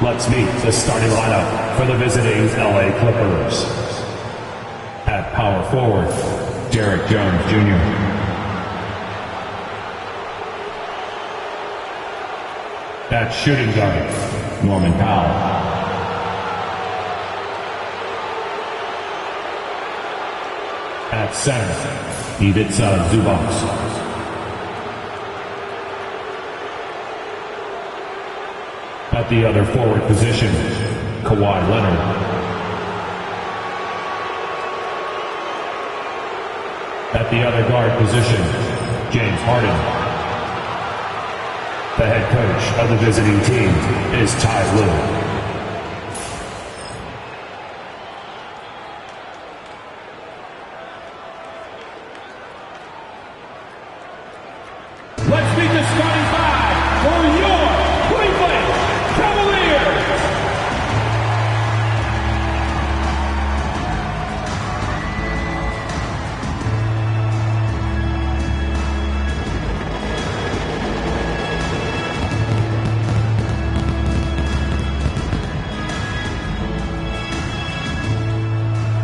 Let's meet the starting lineup for the visiting LA Clippers. At power forward, Derek Jones Jr. At shooting guard, Norman Powell. At center, Ivica Zubac. At the other forward position, Kawhi Leonard. At the other guard position, James Harden. The head coach of the visiting team is Ty Lue. Let's meet the starting five for your Cleveland Cavaliers.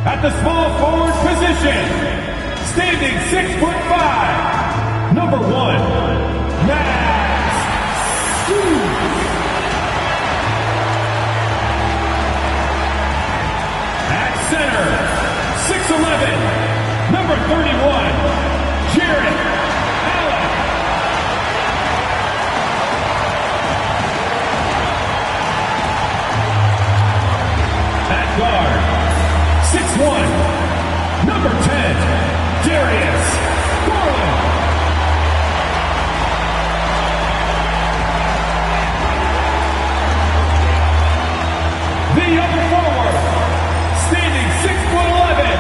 At the small forward position, standing 6'5", number 1. At center, 6'11", number 31, Jarrett Allen. At guard, 6'1", number 10, Darius Garland. The other forward, standing 6'11",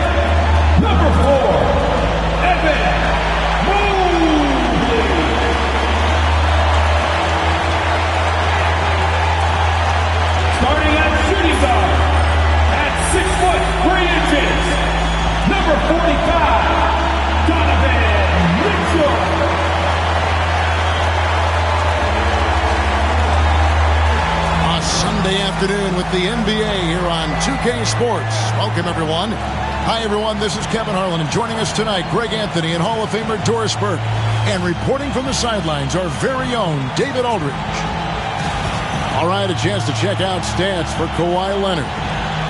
number 4, Evan Mobley. Starting at shooting guard, at 6'3", number 45, Donovan Mitchell. Sunday afternoon with the NBA here on 2K Sports. Welcome, everyone. Hi, everyone. This is Kevin Harlan, and joining us tonight, Greg Anthony and Hall of Famer Doris Burke. And reporting from the sidelines, our very own David Aldridge. All right, a chance to check out stats for Kawhi Leonard.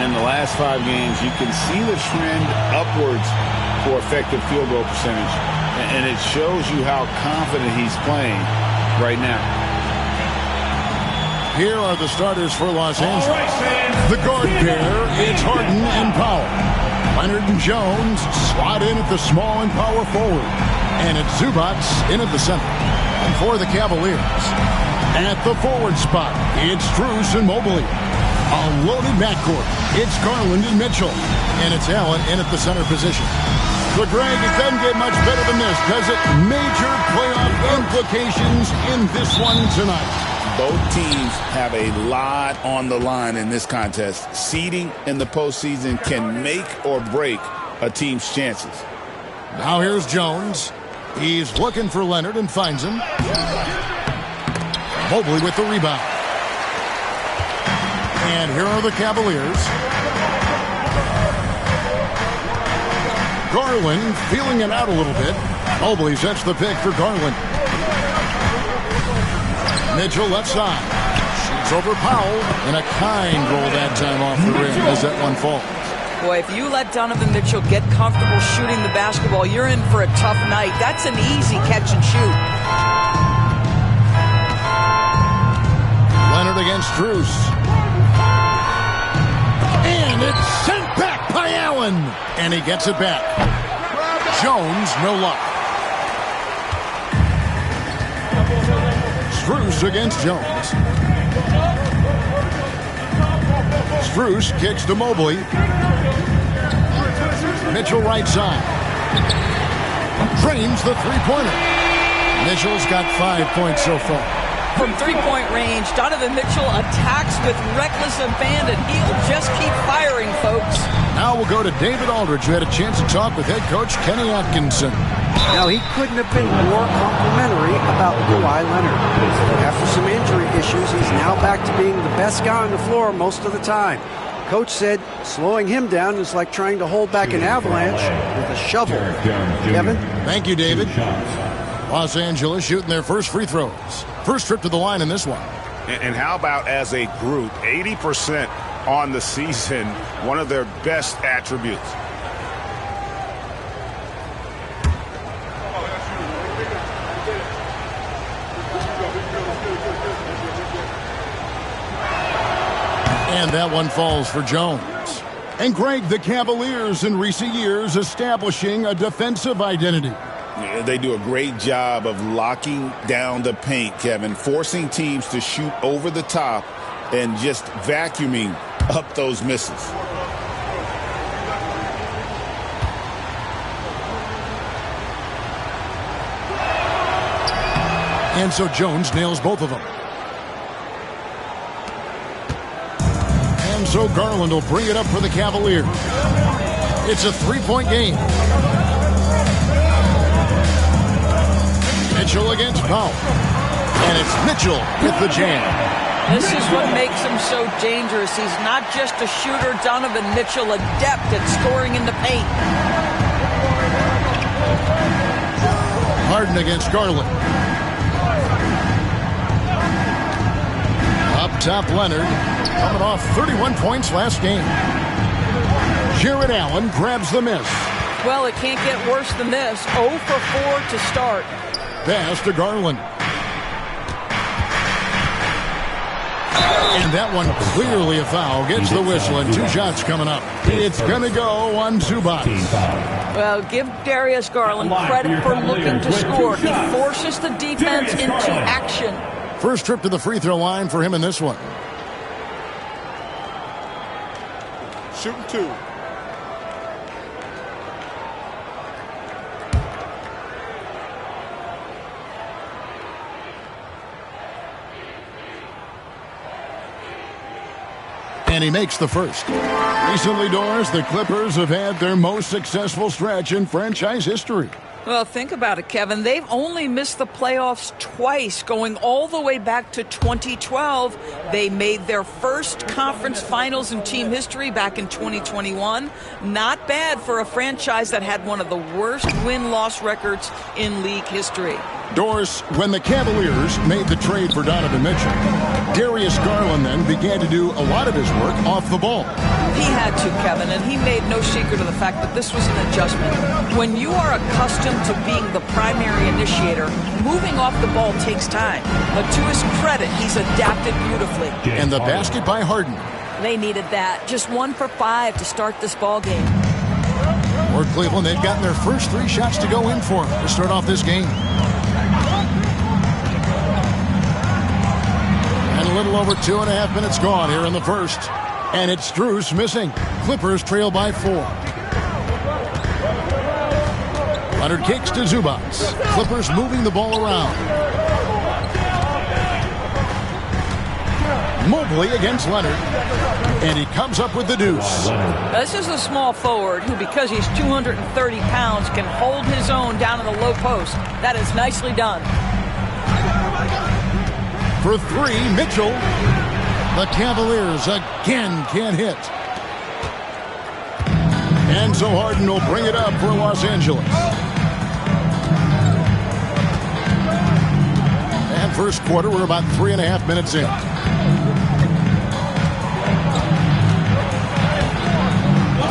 In the last 5 games, you can see the trend upwards for effective field goal percentage. And it shows you how confident he's playing right now. Here are the starters for Los Angeles. The guard pair, it's Harden and Powell. Leonard and Jones slot in at the small and power forward. And it's Zubac in at the center. And for the Cavaliers, at the forward spot, it's Strus and Mobley. A loaded backcourt, it's Garland and Mitchell. And it's Allen in at the center position. So, Greg, it doesn't get much better than this, does it? Major playoff implications in this one tonight. Both teams have a lot on the line in this contest. Seeding in the postseason can make or break a team's chances. Now here's Jones. He's looking for Leonard and finds him. Mobley with the rebound. And here are the Cavaliers. Garland feeling it out a little bit. Mobley sets the pick for Garland. Mitchell left side. Shoots over Powell. And a kind roll that time off the rim as that one falls. Boy, if you let Donovan Mitchell get comfortable shooting the basketball, you're in for a tough night. That's an easy catch and shoot. Leonard against Strus. And it's sent back by Allen. And he gets it back. Jones, no luck. Strus against Jones. Strus kicks to Mobley. Mitchell right side. Drains the three-pointer. Mitchell's got 5 points so far. From three-point range, Donovan Mitchell attacks with reckless abandon. He'll just keep firing, folks. Now we'll go to David Aldridge, who had a chance to talk with head coach Kenny Atkinson. Now, he couldn't have been more complimentary about Kawhi Leonard. After some injury issues, he's now back to being the best guy on the floor most of the time. Coach said slowing him down is like trying to hold back an avalanche with a shovel. Kevin? Thank you, David. Los Angeles shooting their first free throws. First trip to the line in this one. And how about as a group, 80% on the season, one of their best attributes. And that one falls for Jones. And Greg, the Cavaliers in recent years establishing a defensive identity. Yeah, they do a great job of locking down the paint, Kevin, forcing teams to shoot over the top and just vacuuming up those misses. And so Jones nails both of them. And so Garland will bring it up for the Cavaliers. It's a three-point game. Mitchell against Powell. And it's Mitchell with the jam. This is what makes him so dangerous. He's not just a shooter. Donovan Mitchell, adept at scoring in the paint. Harden against Garland. Up top, Leonard. Coming off 31 points last game. Jared Allen grabs the miss. Well, it can't get worse than this. 0 for 4 to start. Pass to Garland. And that one clearly a foul. Gets the whistle and 2 shots coming up. It's going to go on Zubac. Well, give Darius Garland credit for looking to score. He forces the defense into action. First trip to the free throw line for him in this one. Shooting 2. And he makes the first. Recently, Doris, the Clippers have had their most successful stretch in franchise history. Well, think about it, Kevin. They've only missed the playoffs twice, going all the way back to 2012. They made their first conference finals in team history back in 2021. Not bad for a franchise that had one of the worst win-loss records in league history. Doris, when the Cavaliers made the trade for Donovan Mitchell, Darius Garland then began to do a lot of his work off the ball. He had to, Kevin, and he made no secret of the fact that this was an adjustment. When you are accustomed to being the primary initiator, moving off the ball takes time. But to his credit, he's adapted beautifully. And the basket by Harden. They needed that. Just 1 for 5 to start this ball game. For Cleveland, they've gotten their first 3 shots to go in for to start off this game. And a little over 2.5 minutes gone here in the first. And it's Strus missing. Clippers trail by 4. Leonard kicks to Zubac. Clippers moving the ball around. Mobley against Leonard. And he comes up with the deuce. This is a small forward who, because he's 230 pounds, can hold his own down in the low post. That is nicely done. For 3, Mitchell. The Cavaliers again can't hit. And so Harden will bring it up for Los Angeles. And first quarter, we're about 3.5 minutes in.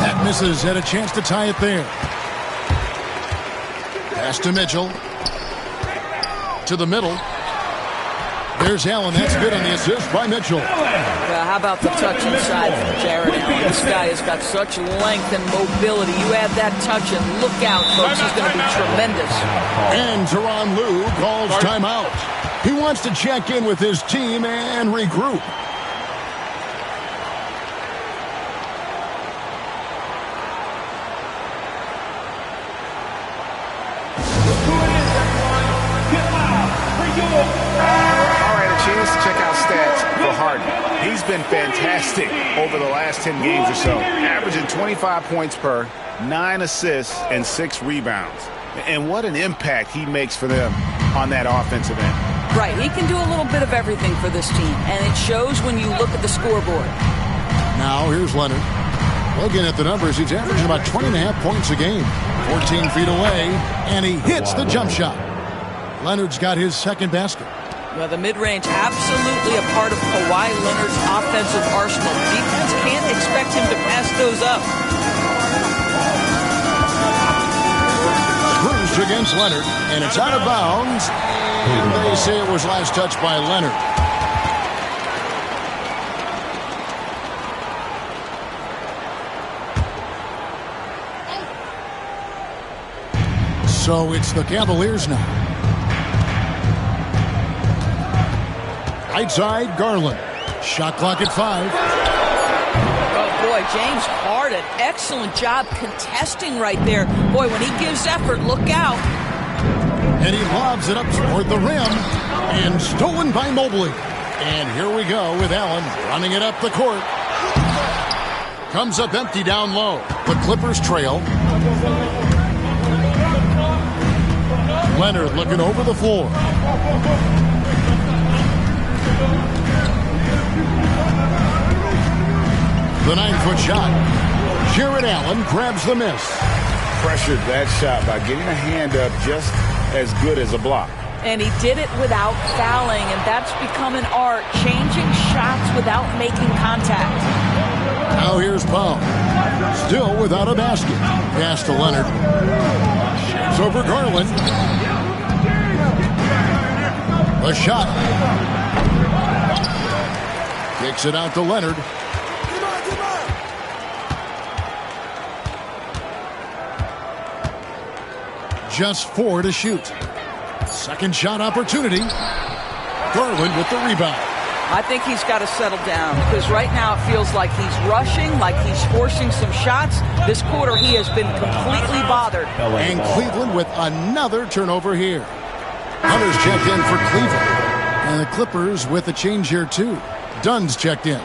That misses. Had a chance to tie it there. Pass to Mitchell. To the middle. There's Allen. That's good on the assist by Mitchell. How about the touch inside from Jared Allen? This guy has got such length and mobility. You add that touch and look out, folks. He's going to be tremendous. And Tyronn Lue calls timeout. He wants to check in with his team and regroup. He's been fantastic over the last 10 games or so, averaging 25 points per, 9 assists, and 6 rebounds. And what an impact he makes for them on that offensive end. Right, he can do a little bit of everything for this team, and it shows when you look at the scoreboard. Now here's Leonard. Looking at the numbers, he's averaging about 20.5 points a game. 14 feet away, and he hits the jump shot. Leonard's got his second basket. Well, the mid-range absolutely a part of Kawhi Leonard's offensive arsenal. Defense can't expect him to pass those up. Bruce against Leonard, and it's out of bounds. And they say it was last touched by Leonard. So it's the Cavaliers now. Right side, Garland. Shot clock at 5. Oh, boy, James Harden. Excellent job contesting right there. Boy, when he gives effort, look out. And he lobs it up toward the rim. And stolen by Mobley. And here we go with Allen running it up the court. Comes up empty down low. The Clippers trail. Leonard looking over the floor. The 9-foot shot. Jared Allen grabs the miss. Pressured that shot by getting a hand up just as good as a block. And he did it without fouling, and that's become an art, changing shots without making contact. Now here's Powell. Still without a basket. Pass to Leonard. Shapes over Garland. A shot. Kicks it out to Leonard. Just 4 to shoot. Second shot opportunity. Garland with the rebound. I think he's got to settle down because right now it feels like he's rushing, like he's forcing some shots. This quarter he has been completely bothered. And Cleveland with another turnover here. Hunter's checked in for Cleveland. And the Clippers with a change here too. Dunn's checked in.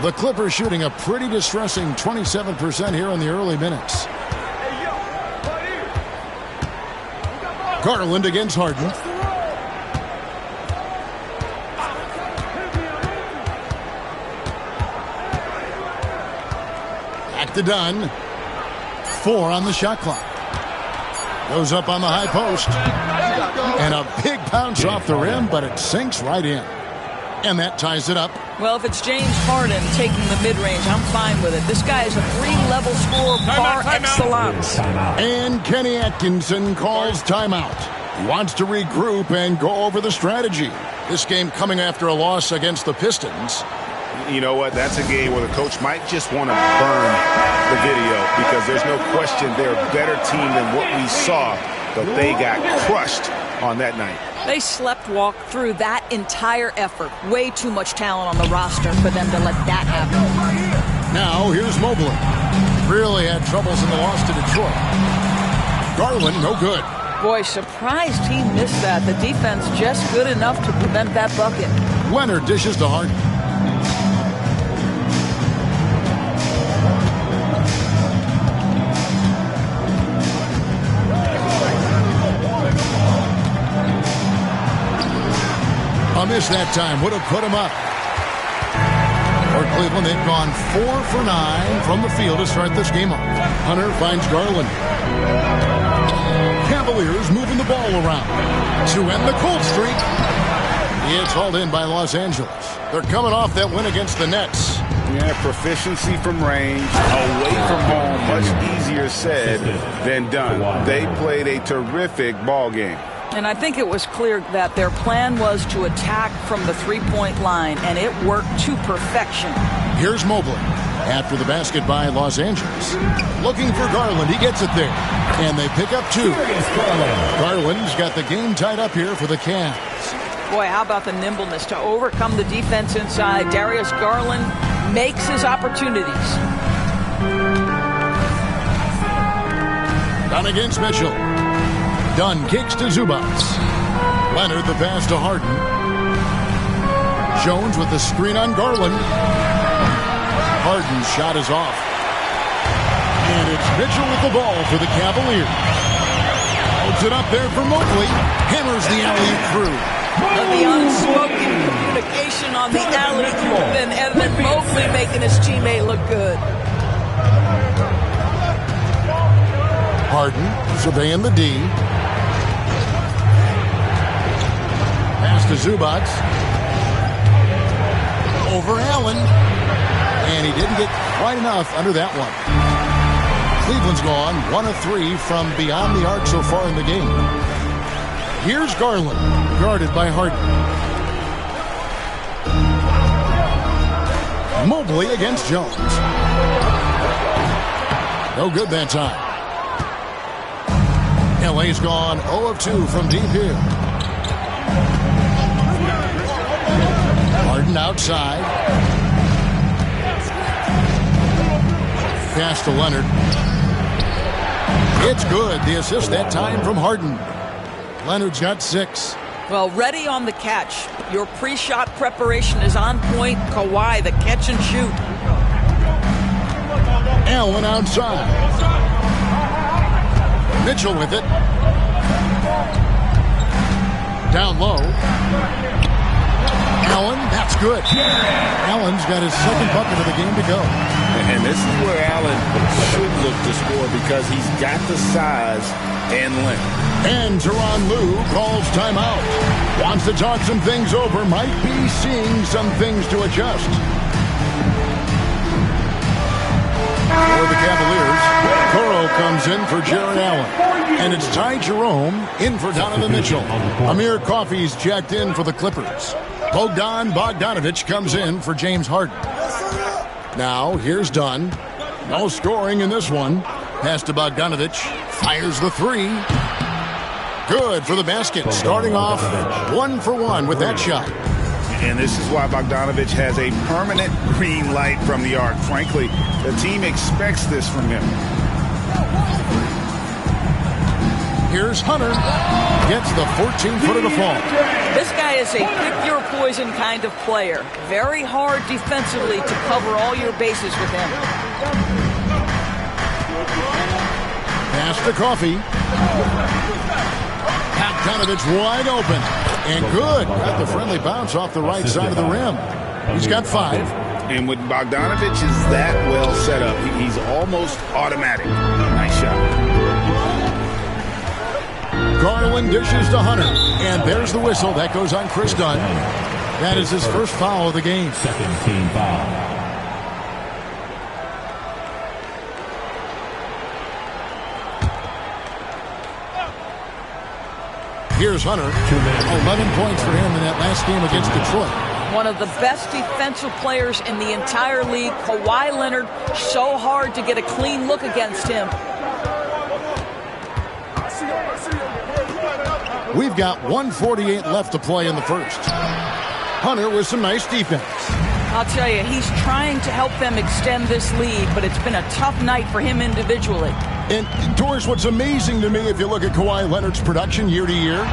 The Clippers shooting a pretty distressing 27% here in the early minutes. Garland against Harden. Back to Dunn. 4 on the shot clock. Goes up on the high post. And a big bounce off the rim, but it sinks right in. And that ties it up. Well, if it's James Harden taking the mid-range, I'm fine with it. This guy is a 3-level scorer par excellence. And Kenny Atkinson calls timeout. He wants to regroup and go over the strategy. This game coming after a loss against the Pistons. You know what? That's a game where the coach might just want to burn the video because there's no question they're a better team than what we saw, but they got crushed on that night. They slept-walked through that entire effort. Way too much talent on the roster for them to let that happen. Now, here's Mobley. Really had troubles in the loss to Detroit. Garland, no good. Boy, surprised he missed that. The defense just good enough to prevent that bucket. Leonard dishes to Harden. A miss that time would have put him up. For Cleveland, they've gone 4 for 9 from the field to start this game off. Hunter finds Garland. Cavaliers moving the ball around to end the cold streak. It's hauled in by Los Angeles. They're coming off that win against the Nets. Yeah, proficiency from range, away from home, much easier said than done. They played a terrific ball game. And I think it was clear that their plan was to attack from the three-point line, and it worked to perfection. Here's Mobley. After the basket by Los Angeles. Looking for Garland. He gets it there. And they pick up 2. Garland's got the game tied up here for the Cavs. Boy, how about the nimbleness to overcome the defense inside. Darius Garland makes his opportunities. Dunn against Mitchell. Dunn kicks to Zubac. Leonard the pass to Harden. Jones with the screen on Garland. Harden's shot is off. And it's Mitchell with the ball for the Cavaliers. Holds it up there for Mobley. Hammers the alley-oop through. The unspoken communication on the alley-oop, and Evan Mobley making his teammate look good. Harden surveying the D. Pass to Zubac. Over Allen. And he didn't get quite enough under that one. Cleveland's gone 1 of 3 from beyond the arc so far in the game. Here's Garland, guarded by Harden. Mobley against Jones. No good that time. LA's gone 0 of 2 from deep here. Harden outside. Pass to Leonard. It's good. The assist that time from Harden. Leonard's got 6. Well, ready on the catch. Your pre-shot preparation is on point. Kawhi, the catch and shoot. Allen outside. Mitchell with it. Down low. Allen, that's good. Allen's got his second bucket of the game to go. And this is where Allen should look to score because he's got the size and length. And Tyronn Lue calls timeout. Wants to talk some things over. Might be seeing some things to adjust. For the Cavaliers, Coro comes in for Jared Allen. And it's Ty Jerome in for Donovan Mitchell. Amir Coffey's checked in for the Clippers. Bogdan Bogdanovic comes in for James Harden. Now, here's Dunn. No scoring in this one. Pass to Bogdanovic. Fires the 3. Good for the basket. Starting off 1 for 1 with that shot. And this is why Bogdanovic has a permanent green light from the arc. Frankly, the team expects this from him. Here's Hunter. Gets the 14-footer to fall. This guy is a pick-your-poison kind of player. Very hard defensively to cover all your bases with him. Pass to Coffey. Bogdanovic wide open. And good. Got the friendly bounce off the right side of the rim. He's got 5. And when Bogdanovic is that well set up, he's almost automatic. Nice shot. Garland dishes to Hunter. And there's the whistle. That goes on Chris Dunn. That is his first foul of the game. Second team foul. Here's Hunter. 11 points for him in that last game against Detroit. One of the best defensive players in the entire league. Kawhi Leonard, so hard to get a clean look against him. We've got 1:48 left to play in the first. Hunter with some nice defense. I'll tell you, he's trying to help them extend this lead, but it's been a tough night for him individually. And, Doris, what's amazing to me, if you look at Kawhi Leonard's production year to year,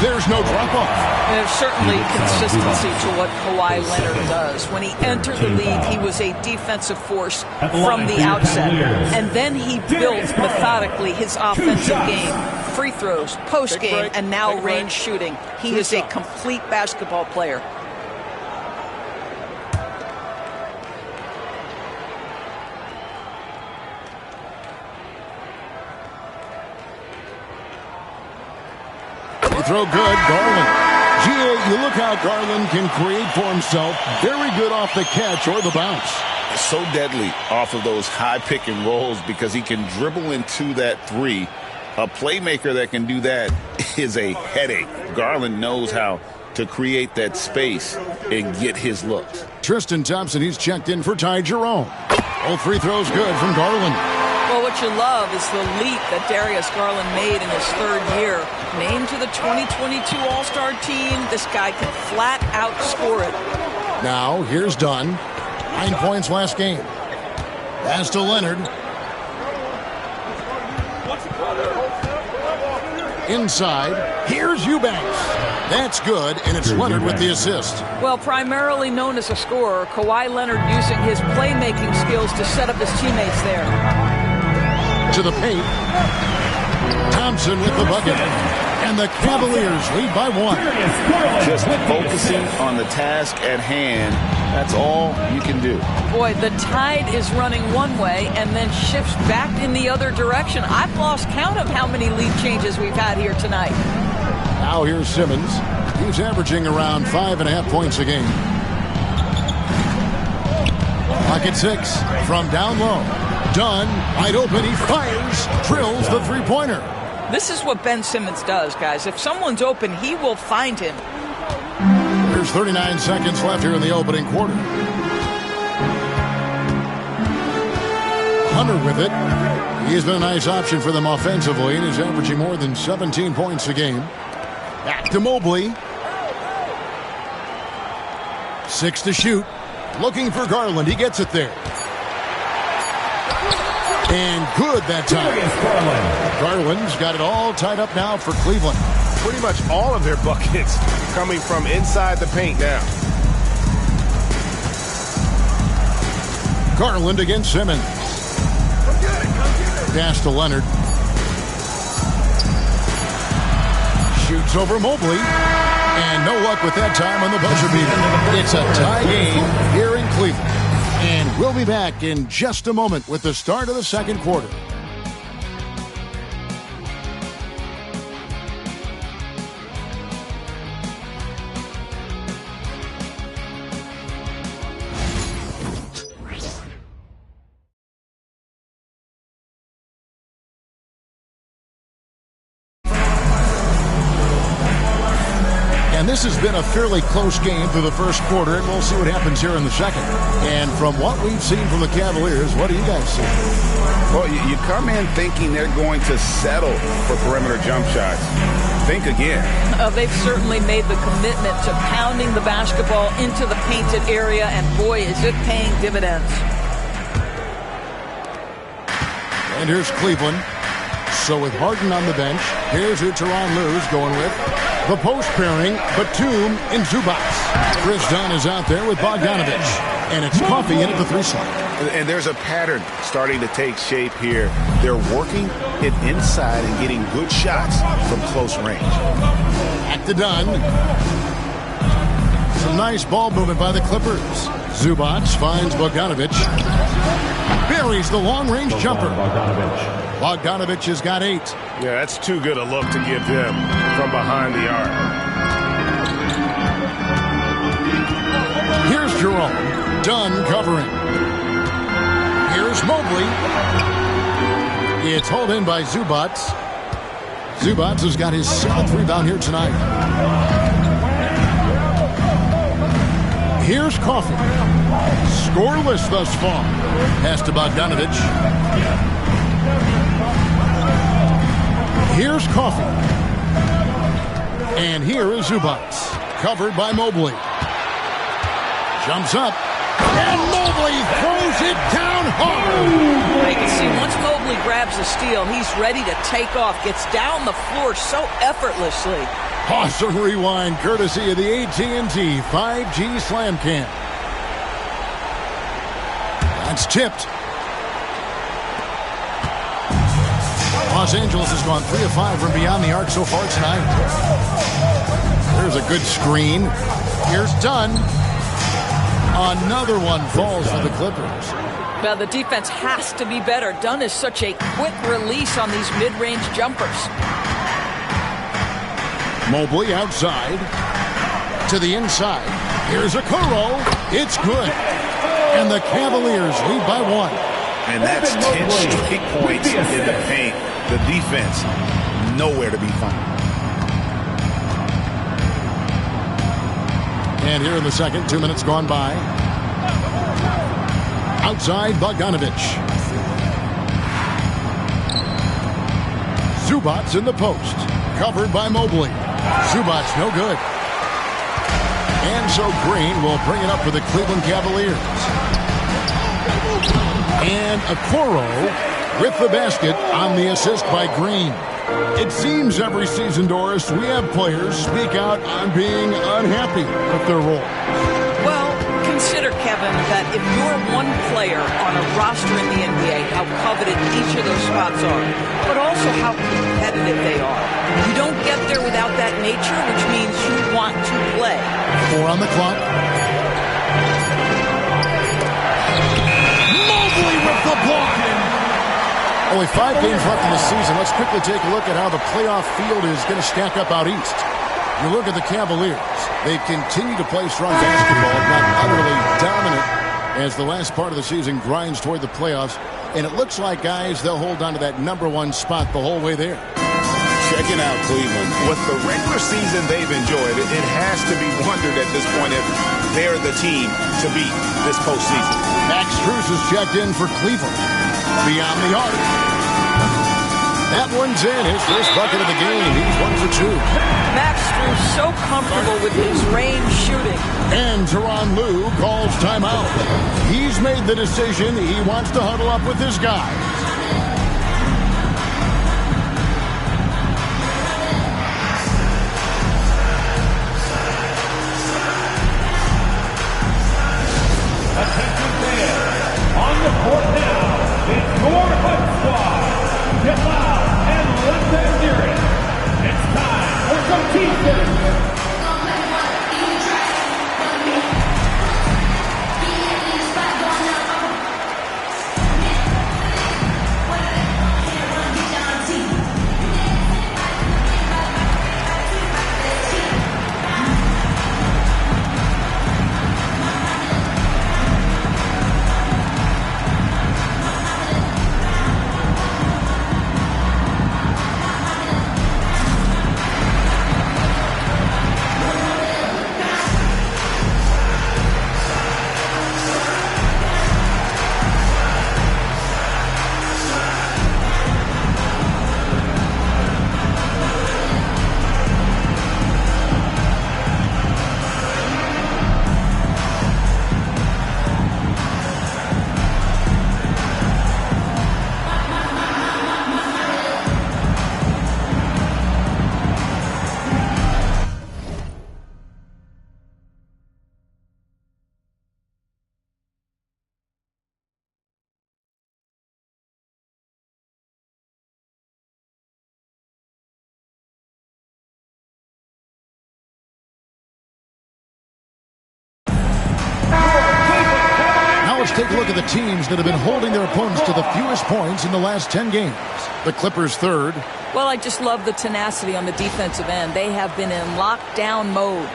there's no drop-off. There's certainly consistency to what Kawhi Leonard does. When he entered the league, he was a defensive force from the outset. And then he built methodically his offensive game. Free throws, post-game, and now range shooting. He is a complete basketball player. Throw good, Garland. Gia, you look how Garland can create for himself. Very good off the catch or the bounce. So deadly off of those high pick and rolls because he can dribble into that 3. A playmaker that can do that is a headache. Garland knows how to create that space and get his looks. Tristan Thompson, he's checked in for Ty Jerome. All free throws good from Garland. Well, what you love is the leap that Darius Garland made in his 3rd year. Named to the 2022 All-Star team, this guy can flat out score it. Now, here's Dunn. 9 points last game. Pass to Leonard. inside. Here's Eubanks. That's good, and it's Leonard with the assist. Well, primarily known as a scorer, Kawhi Leonard using his playmaking skills to set up his teammates there. To the paint. Thompson with the bucket. And the Cavaliers lead by 1. Just focusing on the task at hand. That's all you can do. Boy, the tide is running one way and then shifts back in the other direction. I've lost count of how many lead changes we've had here tonight. Now here's Simmons. He's averaging around 5.5 points a game. Pocket 6 from down low. Dunn, wide open, he fires, drills the three-pointer. This is what Ben Simmons does, guys. If someone's open, he will find him. There's 39 seconds left here in the opening quarter. Hunter with it. He has been a nice option for them offensively, and is averaging more than 17 points a game. Back to Mobley. 6 to shoot. Looking for Garland. He gets it there. And good that time. Garland's got it all tied up now for Cleveland. Pretty much all of their buckets coming from inside the paint now. Garland against Simmons. Pass to Leonard. Shoots over Mobley. And no luck with that time on the buzzer beater. It's a tie game here in Cleveland. And we'll be back in just a moment with the start of the second quarter. And this has been a fairly close game through the first quarter, and we'll see what happens here in the second. And from what we've seen from the Cavaliers, what do you guys see? Well, you come in thinking they're going to settle for perimeter jump shots. Think again. They've certainly made the commitment to pounding the basketball into the painted area, and boy, is it paying dividends. And here's Cleveland. So with Harden on the bench, here's who Tyronn Lue's going with. The post pairing, Batum and Zubac. Chris Dunn is out there with Bogdanovich. And it's Coffey in at the 3 slot. And there's a pattern starting to take shape here. They're working it inside and getting good shots from close range. Back to Dunn. Some nice ball movement by the Clippers. Zubac finds Bogdanovich. Buries the long-range jumper. Bogdanovich has got 8. Yeah, that's too good a look to give him from behind the arc. Here's Jerome. Dunn covering. Here's Mobley. It's hauled in by Zubac. Zubac has got his 7th rebound here tonight. Here's Coffey. Scoreless thus far. Pass to Bogdanovich. Here's Coffey. And here is Zubac. Covered by Mobley. Jumps up. And Mobley throws it down hard. You can see once Mobley grabs a steal, he's ready to take off. Gets down the floor so effortlessly. Awesome rewind courtesy of the AT&T 5G Slam Cam. That's tipped. Los Angeles has gone 3 of 5 from beyond the arc so far tonight. There's a good screen. Here's Dunn. Another one falls for the Clippers. Now the defense has to be better. Dunn is such a quick release on these mid-range jumpers. Mobley outside. To the inside. Here's a Okoro. It's good. And the Cavaliers lead by 1. And that's 10 straight points in the paint. The defense, nowhere to be found. And here in the second, 2 minutes gone by. Outside, Bogdanovich. Zubac in the post. Covered by Mobley. Zubac no good. And so Green will bring it up for the Cleveland Cavaliers. And Okoro with the basket on the assist by Green. It seems every season, Doris, we have players speak out on being unhappy with their role. Well, consider, Kevin, that if you're one player on a roster in the NBA, how coveted each of those spots are, but also how competitive they are. You don't get there without that nature, which means you want to play. 4 on the clock. Mobley with the block. Only 5 games left in the season. Let's quickly take a look at how the playoff field is going to stack up out east. You look at the Cavaliers. They continue to play strong basketball, not utterly dominant as the last part of the season grinds toward the playoffs. And it looks like, guys, they'll hold on to that #1 spot the whole way there. Checking out Cleveland. With the regular season they've enjoyed, it has to be wondered at this point if they're the team to beat this postseason. Max Strus is checked in for Cleveland. Beyond the arc. That one's in. His first bucket of the game. He's 1 for 2. Max Strus so comfortable with his range shooting. And Tyronn Lue calls timeout. He's made the decision. He wants to huddle up with his guys. Attention fans, on the court now, it's your HUD squad. Get loud and let them hear it. It's time for some team service. Let's take a look at the teams that have been holding their opponents to the fewest points in the last 10 games. The Clippers third. Well, I just love the tenacity on the defensive end. They have been in lockdown mode.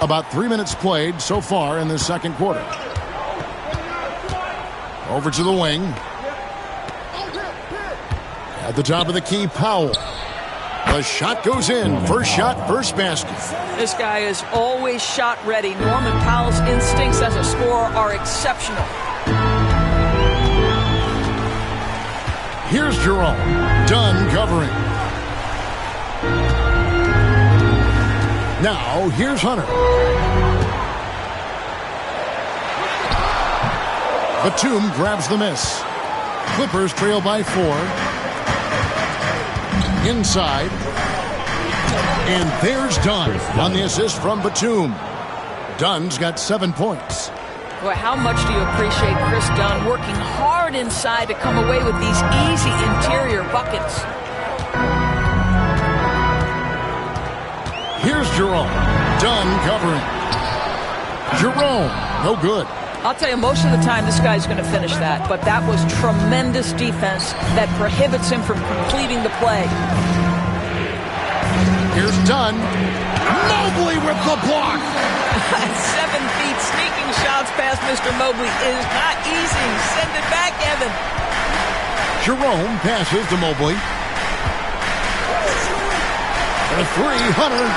About 3 minutes played so far in the second quarter. Over to the wing. At the top of the key, Powell. The shot goes in. First shot, first basket. This guy is always shot ready. Norman Powell's instincts as a scorer are exceptional. Here's Jerome. Dunn covering. Now, here's Hunter. Batum grabs the miss. Clippers trail by 4. Inside. And there's Dunn on the assist from Batum. Dunn's got 7 points. Boy, how much do you appreciate Chris Dunn working hard inside to come away with these easy interior buckets? Here's Jerome. Dunn covering. Jerome, no good. I'll tell you, most of the time this guy's going to finish that, but that was tremendous defense that prohibits him from completing the play. Here's Dunn. Mobley with the block. 7 feet sneaking shots past Mr. Mobley is not easy. Send it back, Evan. Jerome passes to Mobley. And a 3, Hunter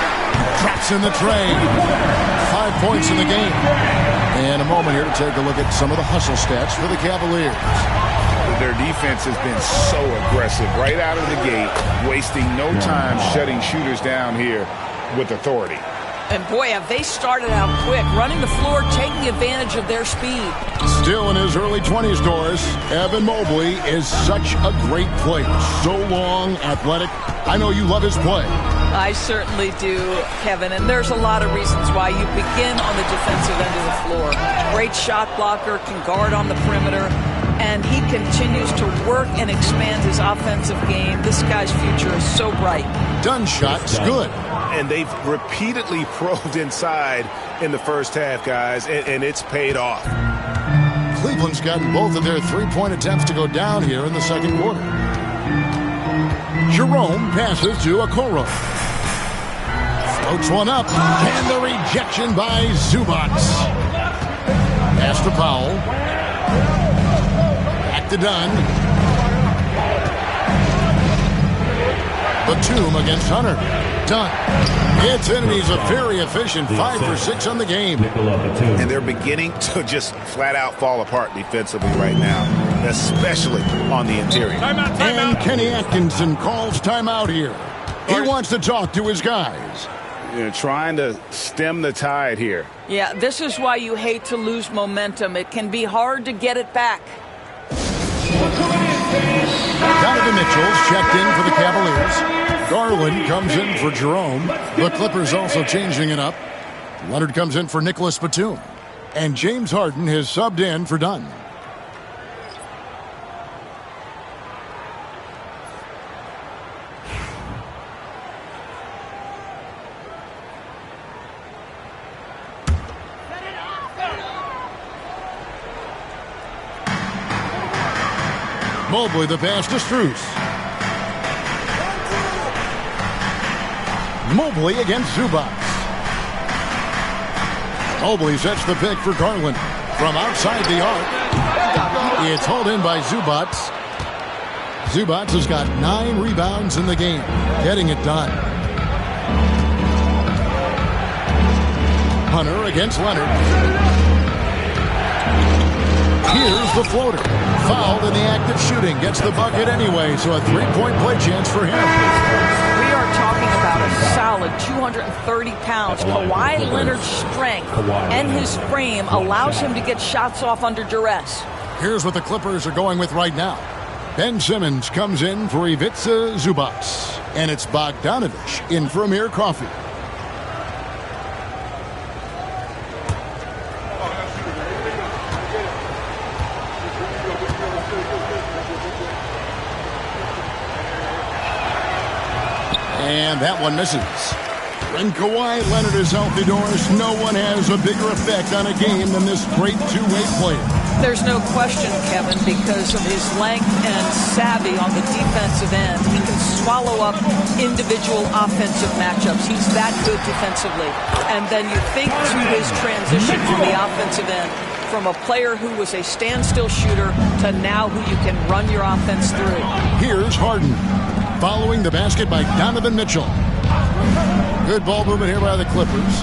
drops in the tray. 5 points in the game. And a moment here to take a look at some of the hustle stats for the Cavaliers. Their defense has been so aggressive right out of the gate, wasting no time shutting shooters down here with authority. And boy, have they started out quick, running the floor, taking advantage of their speed. Still in his early 20s, Doris, Evan Mobley is such a great player. So long, athletic. I know you love his play. I certainly do, Kevin, and there's a lot of reasons why. You begin on the defensive end of the floor. Great shot blocker, can guard on the perimeter, and he continues to work and expand his offensive game. This guy's future is so bright. Done shot's good. And they've repeatedly probed inside in the first half, guys, and it's paid off. Cleveland's gotten both of their three-point attempts to go down here in the second quarter. Jerome passes to Okoro. Floats one up, and the rejection by Zubac. Pass to Powell. Back to Dunn. Batum against Hunter. Dunn hits it, and he's a very efficient 5 for 6 on the game. And they're beginning to just flat-out fall apart defensively right now, especially on the interior. And Kenny Atkinson calls timeout here. He wants to talk to his guys. Trying to stem the tide here. Yeah, this is why you hate to lose momentum. It can be hard to get it back. Donovan Mitchell's checked in for the Cavaliers. Garland comes in for Jerome. The Clippers also changing it up. Leonard comes in for Nicholas Batum. And James Harden has subbed in for Dunn. Mobley the pass to Strus. Mobley against Zubac. Mobley sets the pick for Garland from outside the arc. It's hauled in by Zubac. Zubac has got 9 rebounds in the game, getting it done. Hunter against Leonard. Here's the floater. Fouled in the act of shooting. Gets the bucket anyway, so a 3-point play chance for him. We are talking about a solid 230 pounds. Kawhi Leonard's strength and his frame allows him to get shots off under duress. Here's what the Clippers are going with right now. Ben Simmons comes in for Ivica Zubac. And it's Bogdanovich in for Amir Coffey. And that one misses. When Kawhi Leonard is healthy, Doris, no one has a bigger effect on a game than this great two-way player. There's no question, Kevin, because of his length and savvy on the defensive end. He can swallow up individual offensive matchups. He's that good defensively. And then you think to his transition on the offensive end from a player who was a standstill shooter to now who you can run your offense through. Here's Harden. Following the basket by Donovan Mitchell. Good ball movement here by the Clippers.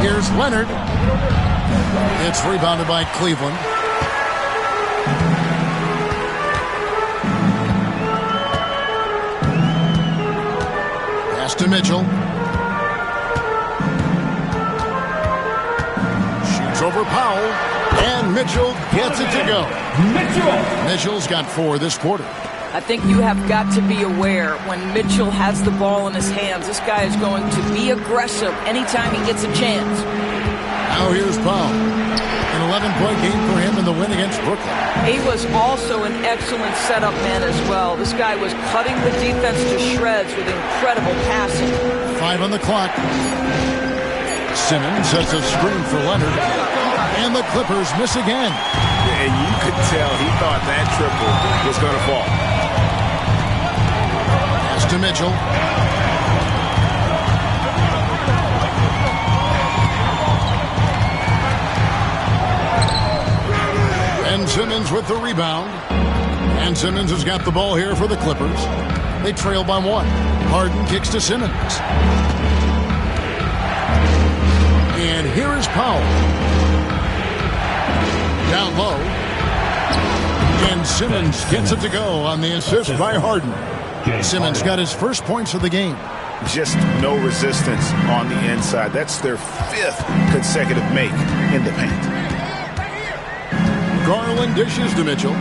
Here's Leonard. It's rebounded by Cleveland. Pass to Mitchell. Shoots over Powell. And Mitchell gets it to go. Mitchell's got 4 this quarter. I think you have got to be aware when Mitchell has the ball in his hands, this guy is going to be aggressive anytime he gets a chance. Now here's Powell. An 11-point game for him in the win against Brooklyn. He was also an excellent setup man as well. This guy was cutting the defense to shreds with incredible passing. 5 on the clock. Simmons sets a screen for Leonard. And the Clippers miss again. And you could tell he thought that triple was going to fall. Pass to Mitchell. And Simmons with the rebound. And Simmons has got the ball here for the Clippers. They trail by 1. Harden kicks to Simmons. And here is Powell. Down low. And Simmons gets it to go on the assist by Harden. Simmons got his first points of the game. just no resistance on the inside. That's their 5th consecutive make in the paint. Garland dishes to Mitchell.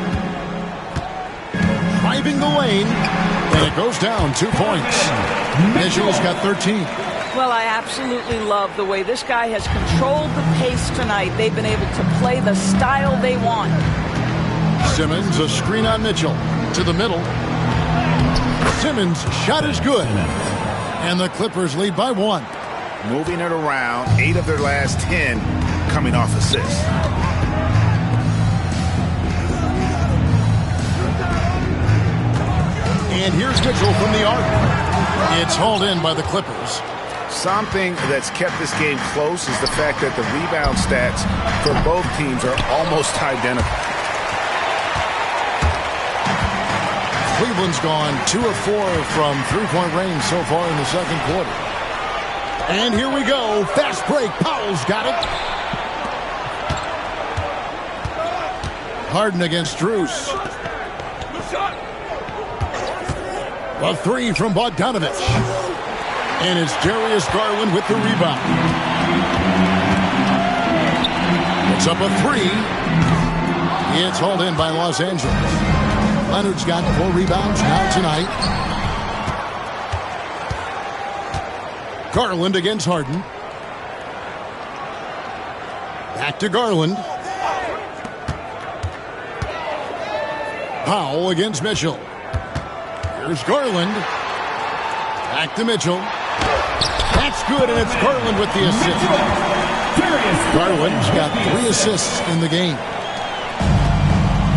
Driving the lane, and it goes down 2 points. Mitchell's got 13. Well, I absolutely love the way this guy has controlled the pace tonight. They've been able to play the style they want. Simmons, a screen on Mitchell. To the middle. Simmons' shot is good. And the Clippers lead by 1. Moving it around, 8 of their last 10 coming off assists. And here's Mitchell from the arc. It's hauled in by the Clippers. Something that's kept this game close is the fact that the rebound stats for both teams are almost identical. Cleveland's gone 2 of 4 from three-point range so far in the second quarter. And here we go. Fast break. Powell's got it. Harden against Strus. A 3 from Bogdanovich. And it's Darius Garland with the rebound. It's up a 3. It's hauled in by Los Angeles. Leonard's got 4 rebounds now tonight. Garland against Harden. Back to Garland. Powell against Mitchell. Here's Garland. Back to Mitchell. That's good, and it's Garland with the assist. Garland's got 3 assists in the game.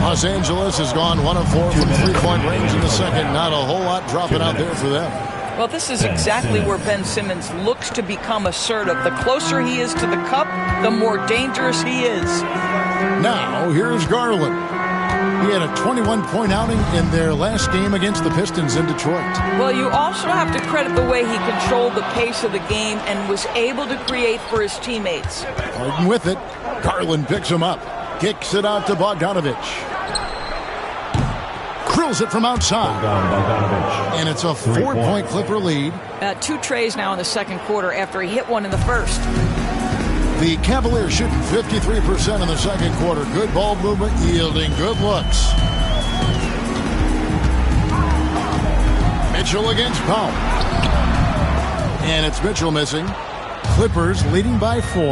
Los Angeles has gone 1 of 4 from three-point range in the second. Not a whole lot dropping out there for them. Well, this is exactly where Ben Simmons looks to become assertive. The closer he is to the cup, the more dangerous he is. Now, here's Garland. He had a 21-point outing in their last game against the Pistons in Detroit. Well, you also have to credit the way he controlled the pace of the game and was able to create for his teammates. Harden with it. Garland picks him up. Kicks it out to Bogdanovich. Drills it from outside. And it's a 4-point Clipper lead. 2 trays now in the second quarter after he hit one in the first. The Cavaliers shooting 53% in the second quarter. Good ball movement, yielding good looks. Mitchell against Powell. And it's Mitchell missing. Clippers leading by 4.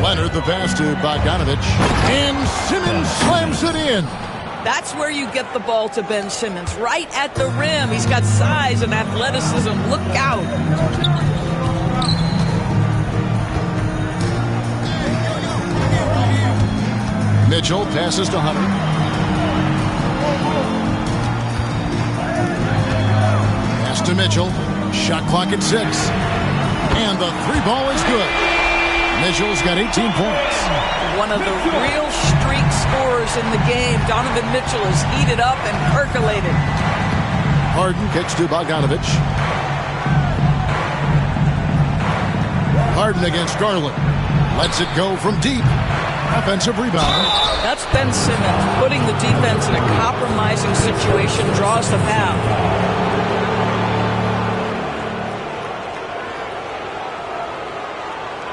Leonard the pass to Bogdanovich. And Simmons slams it in. That's where you get the ball to Ben Simmons, right at the rim. He's got size and athleticism. Look out. Mitchell passes to Hunter. Pass to Mitchell. Shot clock at 6. And the 3 ball is good. Mitchell's got 18 points. One of the real streak scorers in the game. Donovan Mitchell is heated up and percolated. Harden kicks to Bogdanovich. Harden against Garland. Lets it go from deep. Offensive rebound. That's Ben Simmons putting the defense in a compromising situation, draws the foul.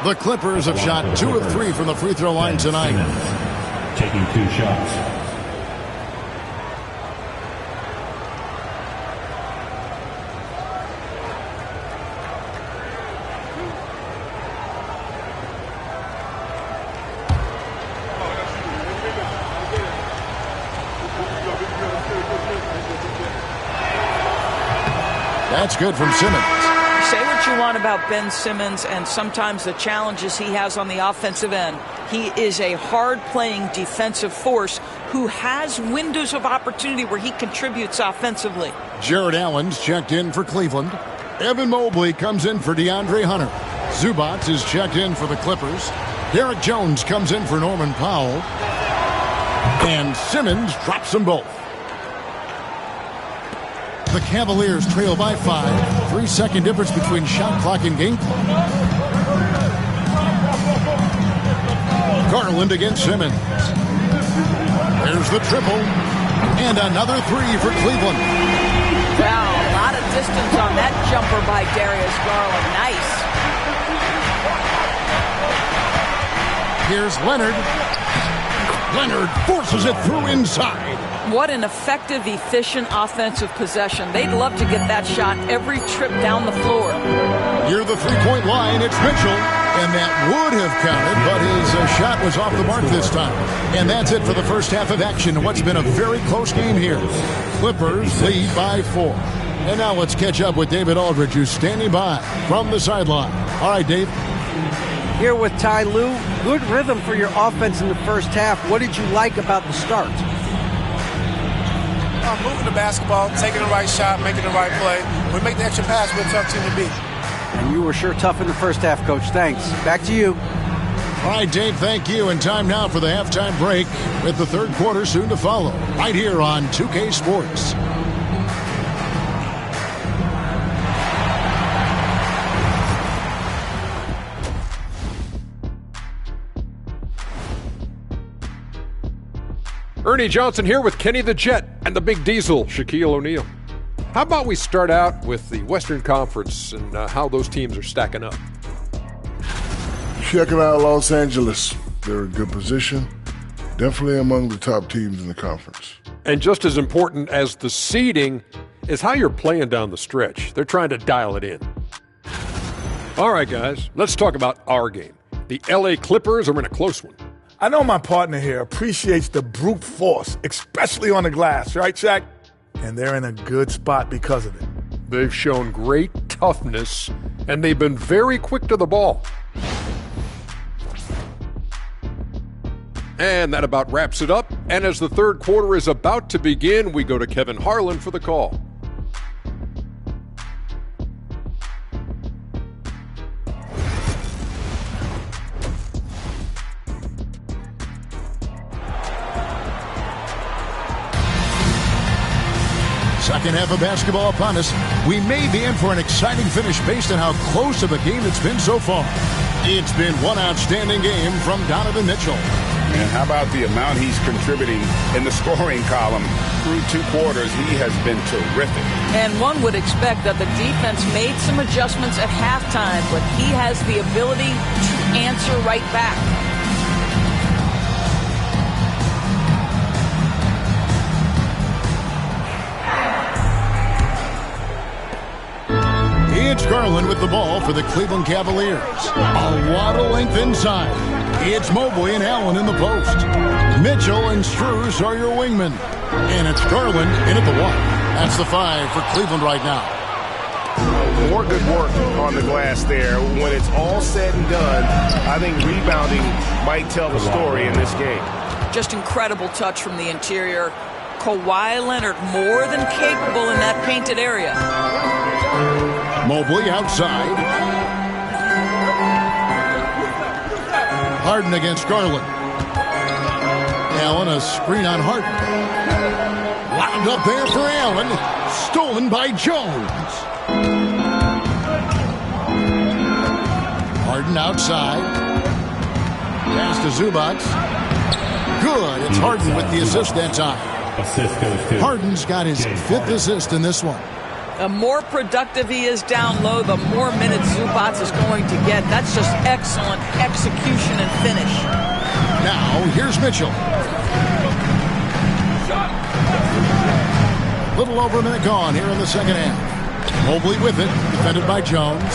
The Clippers have shot 2 of 3 from the free throw line tonight. Taking 2 shots. That's good from Simmons. Say what you want about Ben Simmons and sometimes the challenges he has on the offensive end. He is a hard-playing defensive force who has windows of opportunity where he contributes offensively. Jared Allen's checked in for Cleveland. Evan Mobley comes in for DeAndre Hunter. Zubac is checked in for the Clippers. Derek Jones comes in for Norman Powell. And Simmons drops them both. The Cavaliers trail by 5. 3-second difference between shot clock and game clock. Garland against Simmons. There's the triple. And another 3 for Cleveland. Wow, a lot of distance on that jumper by Darius Garland. Nice. Here's Leonard. Leonard forces it through inside. What an effective, efficient offensive possession. They'd love to get that shot every trip down the floor. Near the three-point line, it's Mitchell. And that would have counted, but his shot was off the mark this time. And that's it for the first half of action in what's been a very close game here. Clippers lead by 4. And now let's catch up with David Aldridge, who's standing by from the sideline. All right, Dave. Here with Ty Lue. Good rhythm for your offense in the first half. What did you like about the start? Moving the basketball, taking the right shot, making the right play. When we make the extra pass, we're a tough team to beat. And you were sure tough in the first half, Coach. Thanks. Back to you. All right, Dave, thank you. And time now for the halftime break with the third quarter soon to follow. Right here on 2K Sports. Ernie Johnson here with Kenny the Jet and the Big Diesel, Shaquille O'Neal. How about we start out with the Western Conference and how those teams are stacking up? Checking out Los Angeles. They're in good position. Definitely among the top teams in the conference. And just as important as the seeding is how you're playing down the stretch. They're trying to dial it in. All right, guys, let's talk about our game. The LA Clippers are in a close one. I know my partner here appreciates the brute force, especially on the glass, right, Shaq? And they're in a good spot because of it. They've shown great toughness, and they've been very quick to the ball. And that about wraps it up. And as the third quarter is about to begin, we go to Kevin Harlan for the call. Second half of basketball upon us. We may be in for an exciting finish based on how close of a game it's been so far. It's been one outstanding game from Donovan Mitchell. And how about the amount he's contributing in the scoring column through 2 quarters? He has been terrific. And one would expect that the defense made some adjustments at halftime, but he has the ability to answer right back. It's Garland with the ball for the Cleveland Cavaliers. A lot of length inside. It's Mobley and Allen in the post. Mitchell and Strus are your wingmen. And it's Garland in at the 1. That's the 5 for Cleveland right now. More good work on the glass there. When it's all said and done, I think rebounding might tell the story in this game. Just incredible touch from the interior. Kawhi Leonard more than capable in that painted area. Mobley outside. Harden against Garland. Allen, a screen on Harden. Wound up there for Allen. Stolen by Jones. Harden outside. Pass to Zubac. Good. It's Harden with the assist that time. Assist goes to Harden's got his 5th assist in this one. The more productive he is down low, the more minutes Zubac is going to get. That's just excellent execution and finish. Now, here's Mitchell. Little over a minute gone here in the second half. Mobley with it, defended by Jones.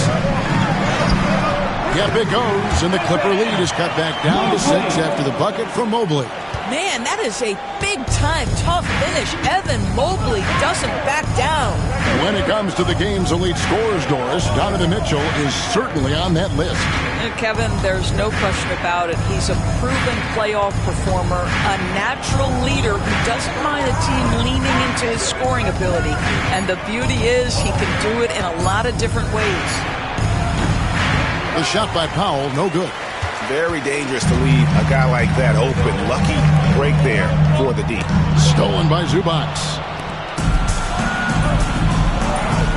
Yep, it goes, and the Clipper lead is cut back down to 6 after the bucket from Mobley. Man, that is a big-time tough finish. Evan Mobley doesn't back down. When it comes to the game's elite scorers, Doris, Donovan Mitchell is certainly on that list. And Kevin, there's no question about it. He's a proven playoff performer, a natural leader who doesn't mind a team leaning into his scoring ability. And the beauty is he can do it in a lot of different ways. The shot by Powell, no good. Very dangerous to leave a guy like that open. Lucky break there for the D. Stolen by Zubac.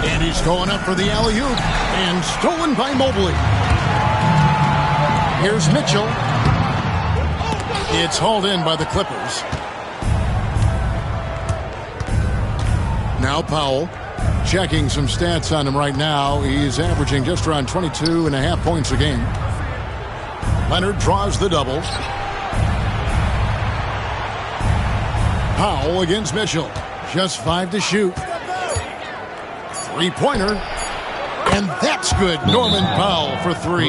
And he's going up for the alley-oop. And stolen by Mobley. Here's Mitchell. It's hauled in by the Clippers. Now Powell. Checking some stats on him right now. He's averaging just around 22.5 points a game. Leonard draws the double. Powell against Mitchell. Just 5 to shoot. Three-pointer. And that's good. Norman Powell for 3.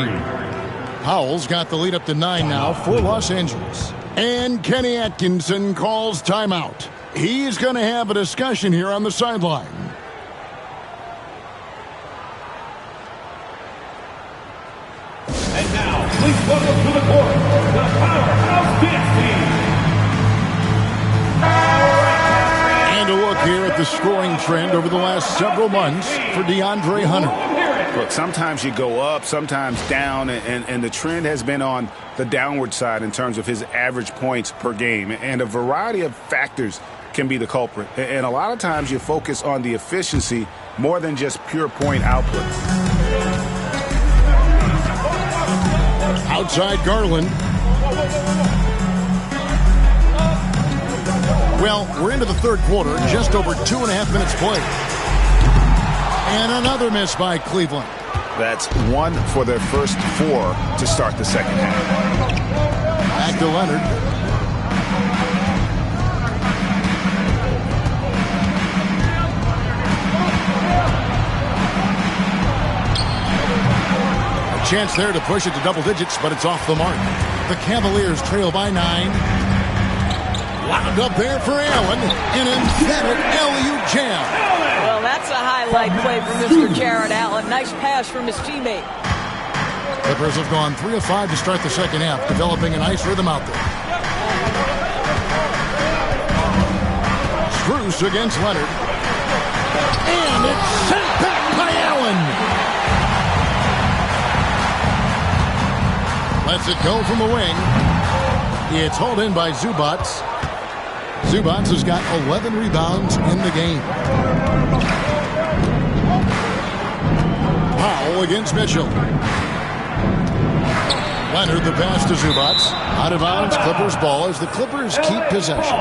Powell's got the lead up to 9 now for Los Angeles. And Kenny Atkinson calls timeout. He's going to have a discussion here on the sideline. And now, please welcome to the court, the Powerhouse Dance Team. And a look here at the scoring trend over the last several months for DeAndre Hunter. Look, sometimes you go up, sometimes down, and the trend has been on the downward side in terms of his average points per game. And a variety of factors can be the culprit. And a lot of times you focus on the efficiency more than just pure point output. Outside Garland. Well, we're into the third quarter, just over 2.5 minutes played. And another miss by Cleveland. That's 1 for their first 4 to start the second half. Back to Leonard. A chance there to push it to double digits, but it's off the mark. The Cavaliers trail by 9. Wound up there for Allen. An emphatic alley-oop jam. Well, that's a highlight play for Mr. Jared Allen. Nice pass from his teammate. Clippers have gone 3 of 5 to start the second half, developing a nice rhythm out there. Strus against Leonard. And it's sent back by Allen. Lets it go from the wing. It's hauled in by Zubats. Zubats has got 11 rebounds in the game. Powell against Mitchell. Leonard the pass to Zubats. Out of bounds, Clippers ball as the Clippers keep possession.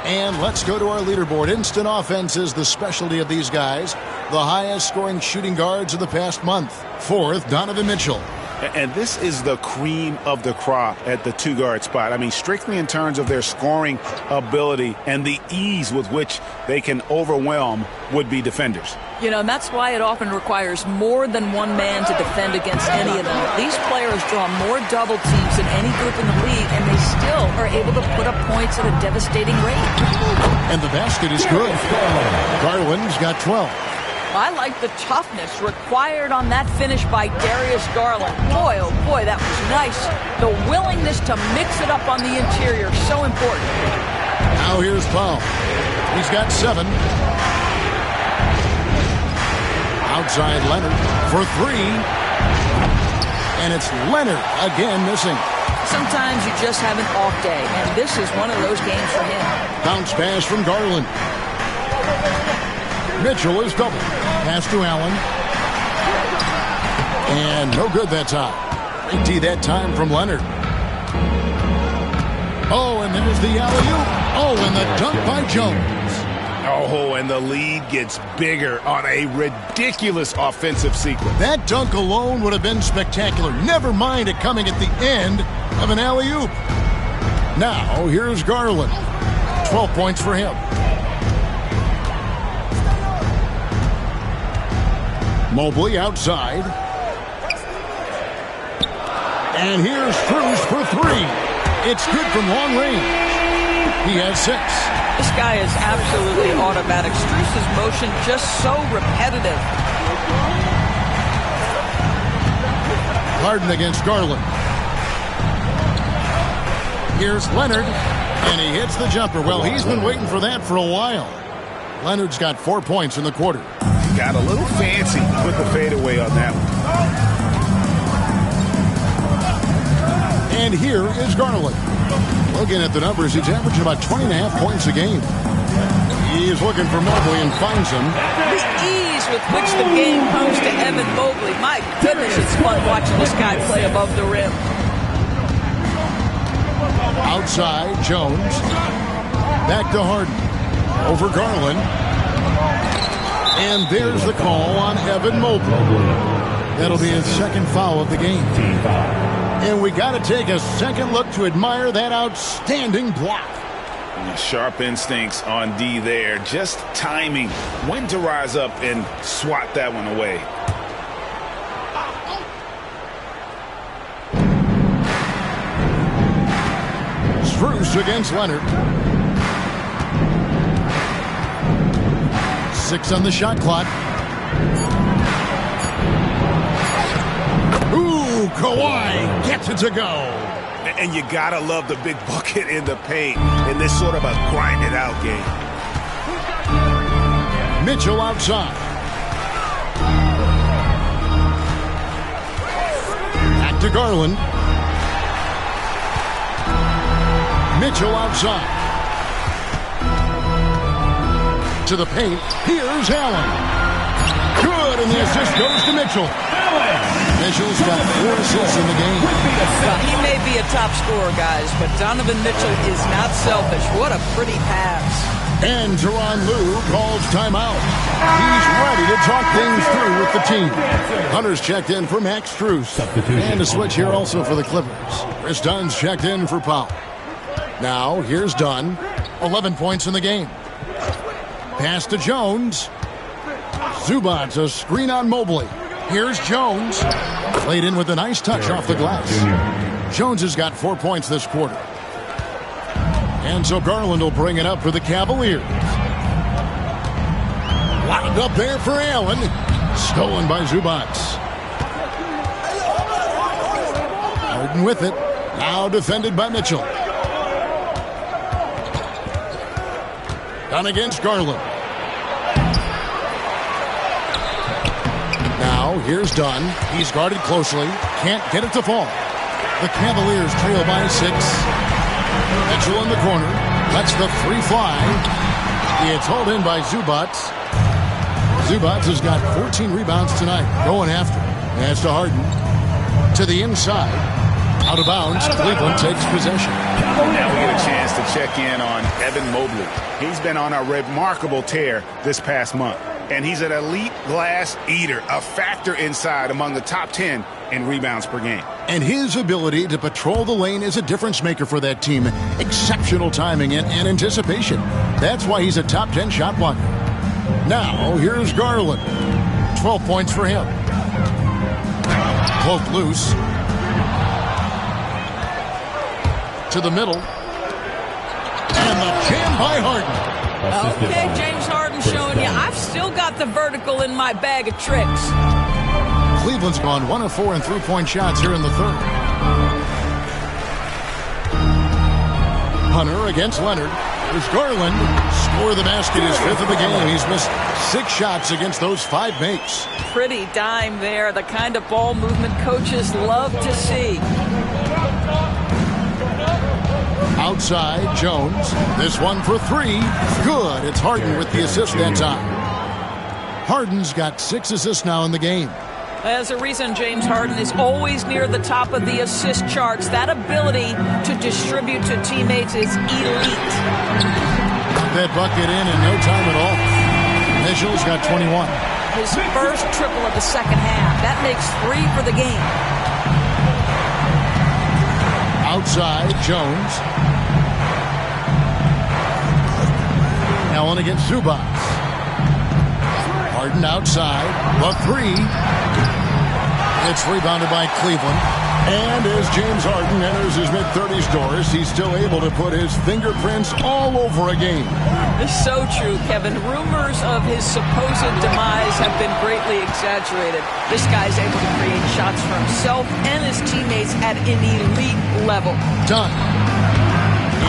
And let's go to our leaderboard. Instant offense is the specialty of these guys. The highest scoring shooting guards of the past month. 4th, Donovan Mitchell. And this is the cream of the crop at the 2-guard spot. I mean, strictly in terms of their scoring ability and the ease with which they can overwhelm would-be defenders. You know, and that's why it often requires more than one man to defend against any of them. These players draw more double teams than any group in the league, and they still are able to put up points at a devastating rate. And the basket is good. Garland's got 12. I like the toughness required on that finish by Darius Garland. Boy, oh boy, that was nice. The willingness to mix it up on the interior, so important. Now here's Powell. He's got 7. Outside Leonard for 3. And it's Leonard again missing. Sometimes you just have an off day, and this is one of those games for him. Bounce pass from Garland. Mitchell is double. Pass to Allen. And no good that time. Great D that time from Leonard. Oh, and there's the alley-oop. Oh, and the dunk by Jones. Oh, and the lead gets bigger on a ridiculous offensive sequence. That dunk alone would have been spectacular. Never mind it coming at the end of an alley-oop. Now, here's Garland. 12 points for him. Mobley outside. And here's Strus for 3. It's good from long range. He has 6. This guy is absolutely automatic. Strus's motion just so repetitive. Harden against Garland. Here's Leonard. And he hits the jumper. Well, he's been waiting for that for a while. Leonard's got 4 points in the quarter. Got a little fancy with the fadeaway on that one. And here is Garland. Looking at the numbers, he's averaging about 20.5 points a game. He is looking for Mobley and finds him. The ease with which the game comes to Evan Mobley. My goodness, it's fun watching this guy play above the rim. Outside, Jones. Back to Harden. Over Garland. And there's the call on Evan Mobley. That'll be his second foul of the game. And we got to take a second look to admire that outstanding block. Sharp instincts on D there. Just timing when to rise up and swat that one away. Strus against Leonard. 6 on the shot clock. Ooh, Kawhi gets it to go. And you gotta love the big bucket in the paint in this sort of a grinded-out game. Mitchell outside. Back to Garland. Mitchell outside. To the paint. Here's Allen. Good, and the assist goes to Mitchell. Mitchell's got 4 assists in the game. Well, he may be a top scorer, guys, but Donovan Mitchell is not selfish. What a pretty pass. And Tyronn Lue calls timeout. He's ready to talk things through with the team. Hunter's checked in for Max Strus. And a switch here also for the Clippers. Chris Dunn's checked in for Powell. Now, here's Dunn. 11 points in the game. Pass to Jones. Zubac's a screen on Mobley. Here's Jones. Played in with a nice touch off the glass. Jones has got 4 points this quarter. And so Garland will bring it up for the Cavaliers. Lobbed up there for Allen. Stolen by Zubac. Harden with it. Now defended by Mitchell. Done against Garland. Now, here's Dunn. He's guarded closely. Can't get it to fall. The Cavaliers trail by 6. Mitchell in the corner. Lets the 3 fly. It's hauled in by Zubac. Zubac has got 14 rebounds tonight. Going after. That's to Harden. To the inside. Out of bounds. Cleveland takes possession. Now we get a chance to check in on Evan Mobley. He's been on a remarkable tear this past month. And he's an elite glass eater, a factor inside among the top 10 in rebounds per game. And his ability to patrol the lane is a difference maker for that team. Exceptional timing and anticipation. That's why he's a top 10 shot blocker. Now, here's Garland. 12 points for him. Poked loose. To the middle. And the jam by Harden. Okay, James Harden showing you I've still got the vertical in my bag of tricks. Cleveland's gone 1 of 4 in 3-point shots here in the third. Hunter against Leonard. There's Garland. Score the basket, his 5th of the game. He's missed 6 shots against those 5 makes. Pretty dime there. The kind of ball movement coaches love to see. Outside, Jones. This one for 3. Good. It's Harden with the assist that time. Harden's got 6 assists now in the game. There's a reason James Harden is always near the top of the assist charts. That ability to distribute to teammates is elite. That bucket in no time at all. Mitchell's got 21. His first triple of the second half. That makes 3 for the game. Outside, Jones. Allen against Zubac. Harden outside. The 3. It's rebounded by Cleveland. And as James Harden enters his mid-30s doors, he's still able to put his fingerprints all over a game. It's so true, Kevin. Rumors of his supposed demise have been greatly exaggerated. This guy's able to create shots for himself and his teammates at an elite level. Done.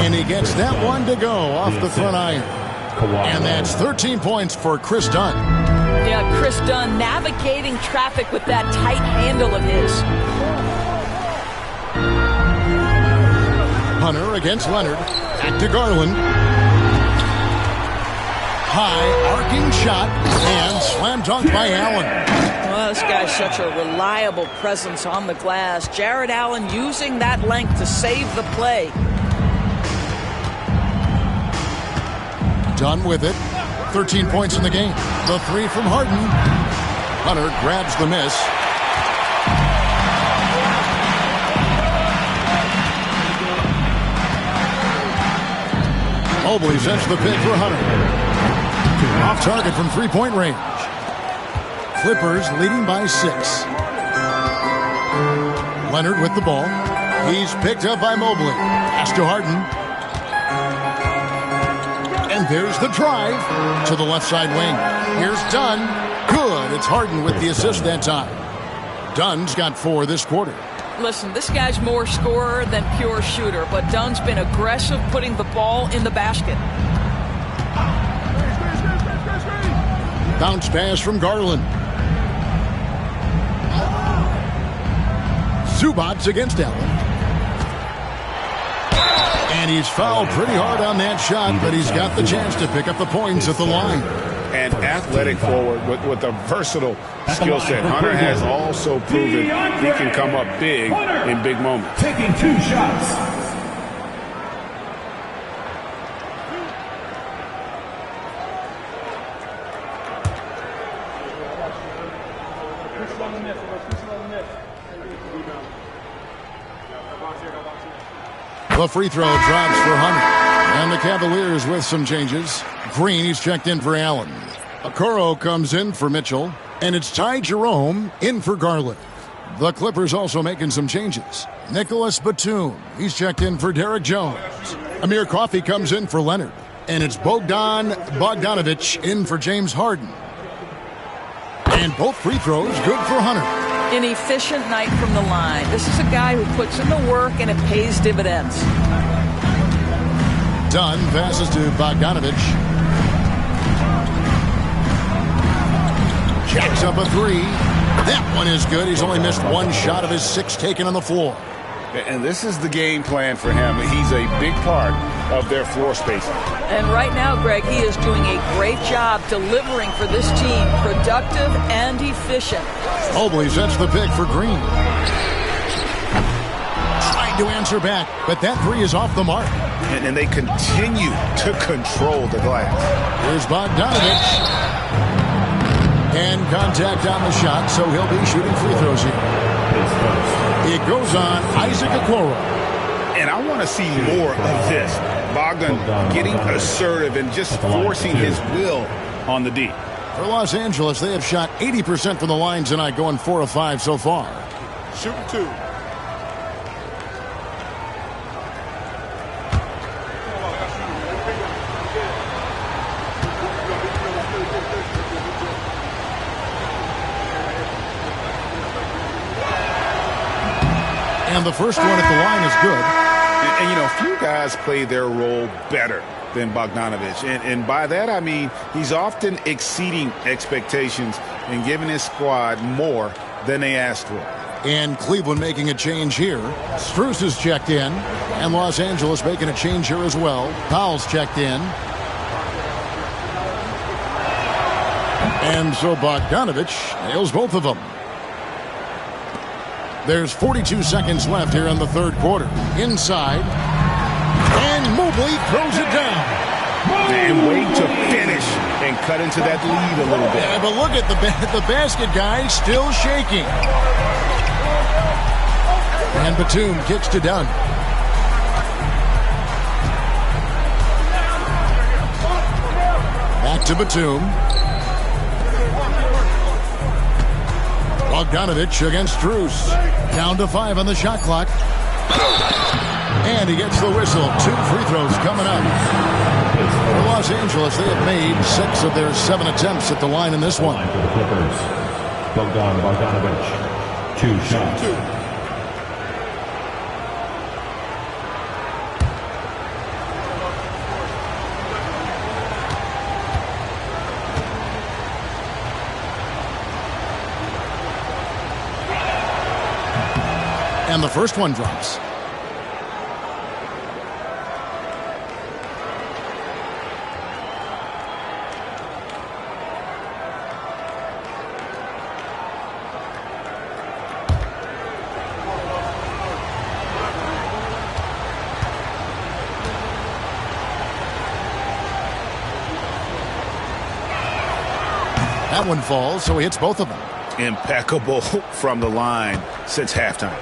And he gets that one to go off the front iron. And that's 13 points for Chris Dunn. Yeah, Chris Dunn navigating traffic with that tight handle of his. Hunter against Leonard. Back to Garland. High arcing shot and slam dunk by Allen. Well, this guy's such a reliable presence on the glass. Jared Allen using that length to save the play. Done with it. 13 points in the game. The three from Harden. Hunter grabs the miss. Mobley sends the pick for Hunter. Off target from three-point range. Clippers leading by 6. Leonard with the ball. He's picked up by Mobley. Pass to Harden. And there's the drive to the left side wing. Here's Dunn. Good. It's Harden with the assist that time. Dunn's got 4 this quarter. Listen, this guy's more scorer than pure shooter, but Dunn's been aggressive putting the ball in the basket. Bounce pass from Garland. Zubats against Allen. And he's fouled pretty hard on that shot, but he's got the chance to pick up the points at the line. An athletic forward with a versatile skill set. Hunter has also proven he can come up big in big moments. Taking 2 shots. The free throw drops for Hunter. And the Cavaliers with some changes. Green, he's checked in for Allen. Okoro comes in for Mitchell. And it's Ty Jerome in for Garland. The Clippers also making some changes. Nicholas Batum, he's checked in for Derek Jones. Amir Coffey comes in for Leonard. And it's Bogdan Bogdanovic in for James Harden. And both free throws good for Hunter. An efficient night from the line. This is a guy who puts in the work and it pays dividends. Dunn passes to Bogdanovic. Jacks up a 3. That one is good. He's only missed 1 shot of his 6 taken on the floor. And this is the game plan for him. He's a big part of their floor spacing. And right now, Greg, he is doing a great job delivering for this team. Productive and efficient. Mobley sets the pick for Green. Trying to answer back, but that 3 is off the mark. And they continue to control the glass. Here's Bogdanovic. And contact on the shot, so he'll be shooting free throws here. It goes on Isaac Okoro. And I want to see more of this. Bogdan getting assertive and just forcing his will on the D. For Los Angeles, they have shot 80% from the line tonight, going 4 of 5 so far. Shooting 2. And the first one at the line is good. And you know, few guys play their role better than Bogdanovic. And by that, I mean he's often exceeding expectations and giving his squad more than they asked for. And Cleveland making a change here. Strus is checked in. And Los Angeles making a change here as well. Powell's checked in. And so Bogdanovic nails both of them. There's 42 seconds left here in the third quarter. Inside. And Mobley throws it down. And wait to finish and cut into that lead a little bit. Yeah, but look at the basket guy still shaking. And Batum kicks to Dunn. Back to Batum. Bogdanovic against Strus. Down to 5 on the shot clock. And he gets the whistle. 2 free throws coming up. For Los Angeles, they have made 6 of their 7 attempts at the line in this one. For the Clippers, Bogdanovic, 2 shots. And the first one drops. That one falls, so he hits both of them. Impeccable from the line since halftime.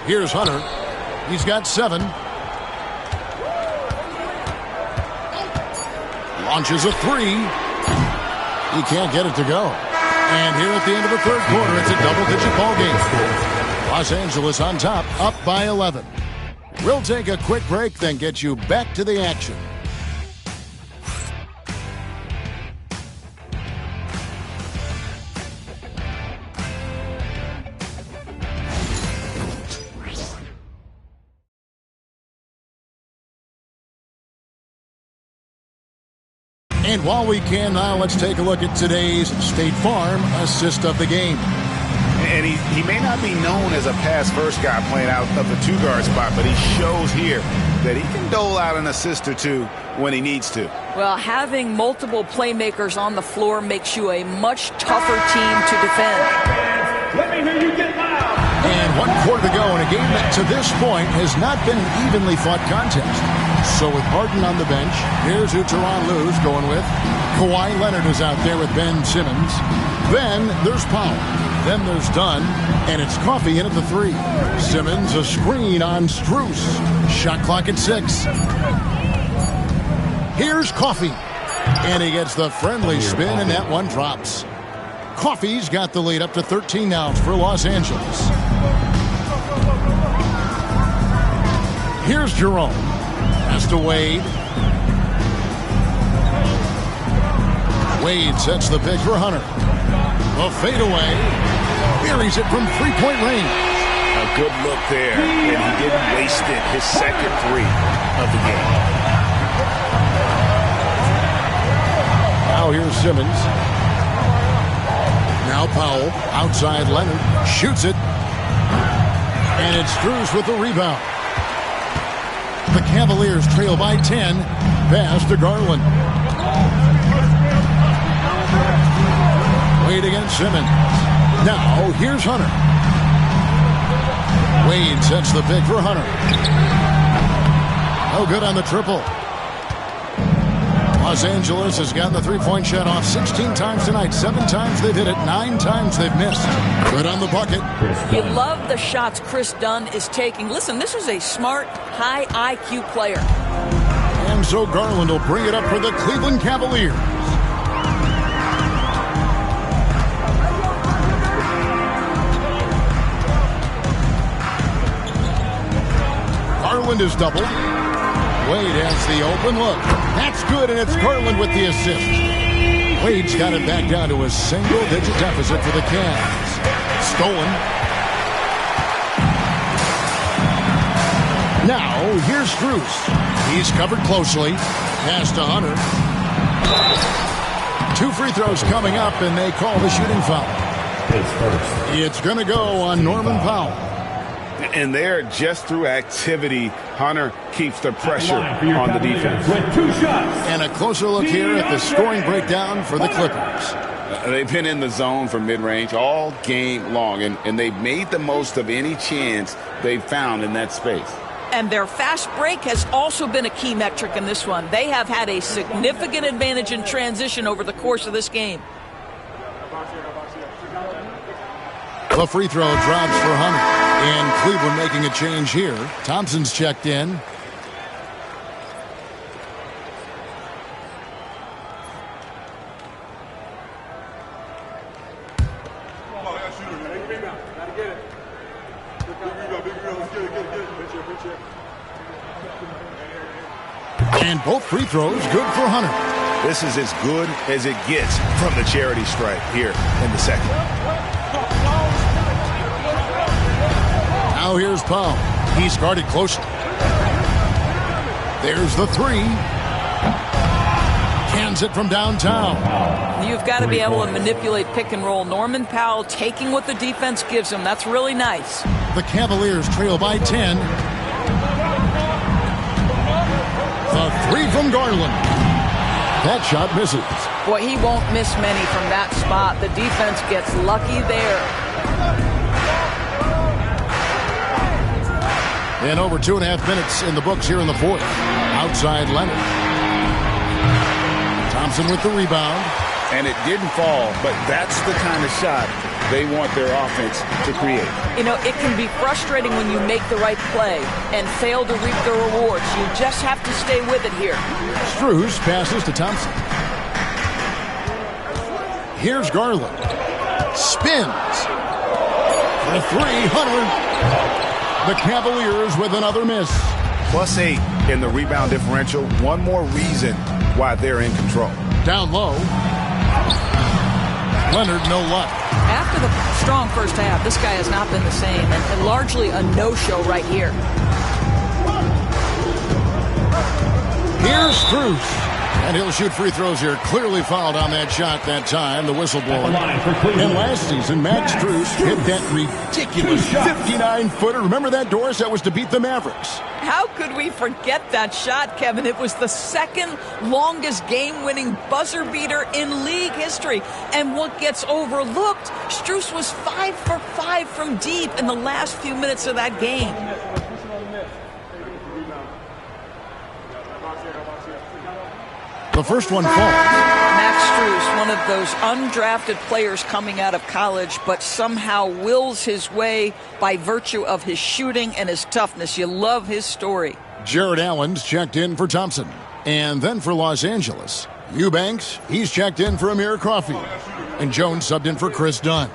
Here's Hunter. He's got 7. Launches a 3. He can't get it to go. And here at the end of the third quarter, it's a double-digit ball game. Los Angeles on top, up by 11. We'll take a quick break, then get you back to the action. And while we can now, let's take a look at today's State Farm assist of the game. And he may not be known as a pass-first guy playing out of the 2-guard spot, but he shows here that he can dole out an assist or two when he needs to. Well, having multiple playmakers on the floor makes you a much tougher team to defend. Let me hear you get loud. And 1 quarter to go in a game that to this point has not been an evenly fought contest. So with Harden on the bench, here's who Tyronn Lue's going with. Kawhi Leonard is out there with Ben Simmons. Then there's Powell. Then there's Dunn, and it's Coffey in at the 3. Simmons a screen on Strus. Shot clock at 6. Here's Coffey, and he gets the friendly spin, and that one drops. Coffey's got the lead up to 13 now for Los Angeles. Here's Jerome. Pass to Wade. Wade sets the pick for Hunter. A fadeaway. Buries it from three-point range. A good look there, and he didn't waste it. His second 3 of the game. Now here's Simmons. Now Powell. Outside Leonard. Shoots it. And it's Strus with the rebound. The Cavaliers trail by 10. Pass to Garland. Wade against Simmons. Now, here's Hunter. Wade sets the pick for Hunter. No good on the triple. Los Angeles has gotten the three-point shot off 16 times tonight. 7 times they've hit it. 9 times they've missed. Good on the bucket. You love the shots Chris Dunn is taking. Listen, this is a smart, high IQ player. And so Garland will bring it up for the Cleveland Cavaliers. Garland is doubled. Wade has the open look. That's good, and it's Garland with the assist. Wade's got it back down to a single-digit deficit for the Cavs. Stolen. Now, here's Strus. He's covered closely. Pass to Hunter. 2 free throws coming up, and they call the shooting foul. It's going to go on Norman Powell. And there, just through activity, Hunter keeps the pressure on the defense. With 2 shots. And a closer look here at the scoring breakdown for the Clippers. They've been in the zone for mid-range all game long, and they've made the most of any chance they've found in that space. And their fast break has also been a key metric in this one. They have had a significant advantage in transition over the course of this game. The free throw drops for Hunter. And Cleveland making a change here. Thompson's checked in. And both free throws good for Hunter. This is as good as it gets from the charity stripe here in the second. Now here's Powell. He's guarded closely. There's the 3. Cans it from downtown. You've got to be able to manipulate pick and roll. Norman Powell taking what the defense gives him. That's really nice. The Cavaliers trail by 10. The 3 from Garland. That shot misses. Boy, he won't miss many from that spot. The defense gets lucky there. And over 2.5 minutes in the books here in the fourth. Outside Leonard. Thompson with the rebound. And it didn't fall, but that's the kind of shot they want their offense to create. You know, it can be frustrating when you make the right play and fail to reap the rewards. You just have to stay with it here. Strus passes to Thompson. Here's Garland. Spins. For three, Hunter. The Cavaliers with another miss. +8 in the rebound differential. One more reason why they're in control. Down low. Leonard, no luck. After the strong first half, this guy has not been the same, and largely a no-show right here. Here's Strus. And he'll shoot free throws here. Clearly fouled on that shot that time, the whistleblower. And last season, Max Strus hit that ridiculous 59-footer. Remember that, Doris? That was to beat the Mavericks. How could we forget that shot, Kevin? It was the second longest game-winning buzzer beater in league history. And what gets overlooked, Strus was 5 for 5 from deep in the last few minutes of that game. The first one falls. Max Strus, one of those undrafted players coming out of college, but somehow wills his way by virtue of his shooting and his toughness. You love his story. Jared Allen's checked in for Thompson. And then for Los Angeles, Eubanks, he's checked in for Amir Coffey. And Jones subbed in for Chris Dunn.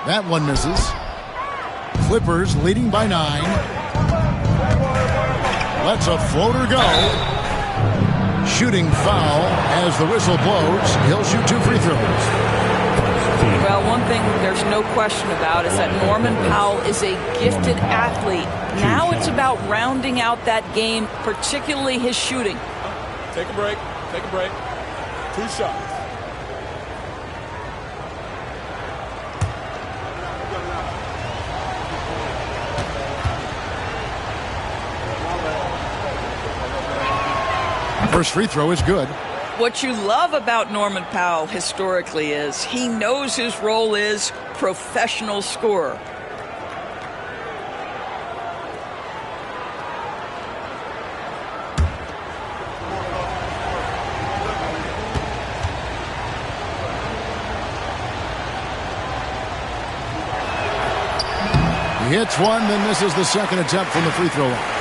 That one misses. Clippers leading by 9. Lets a floater go. Shooting foul as the whistle blows. He'll shoot 2 free throws. Well, one thing there's no question about is that Norman Powell is a gifted athlete. Now it's about rounding out that game, particularly his shooting. Take a break. Take a break. 2 shots. First free throw is good. What you love about Norman Powell historically is he knows his role is professional scorer. He hits one, then misses the second attempt from the free throw line.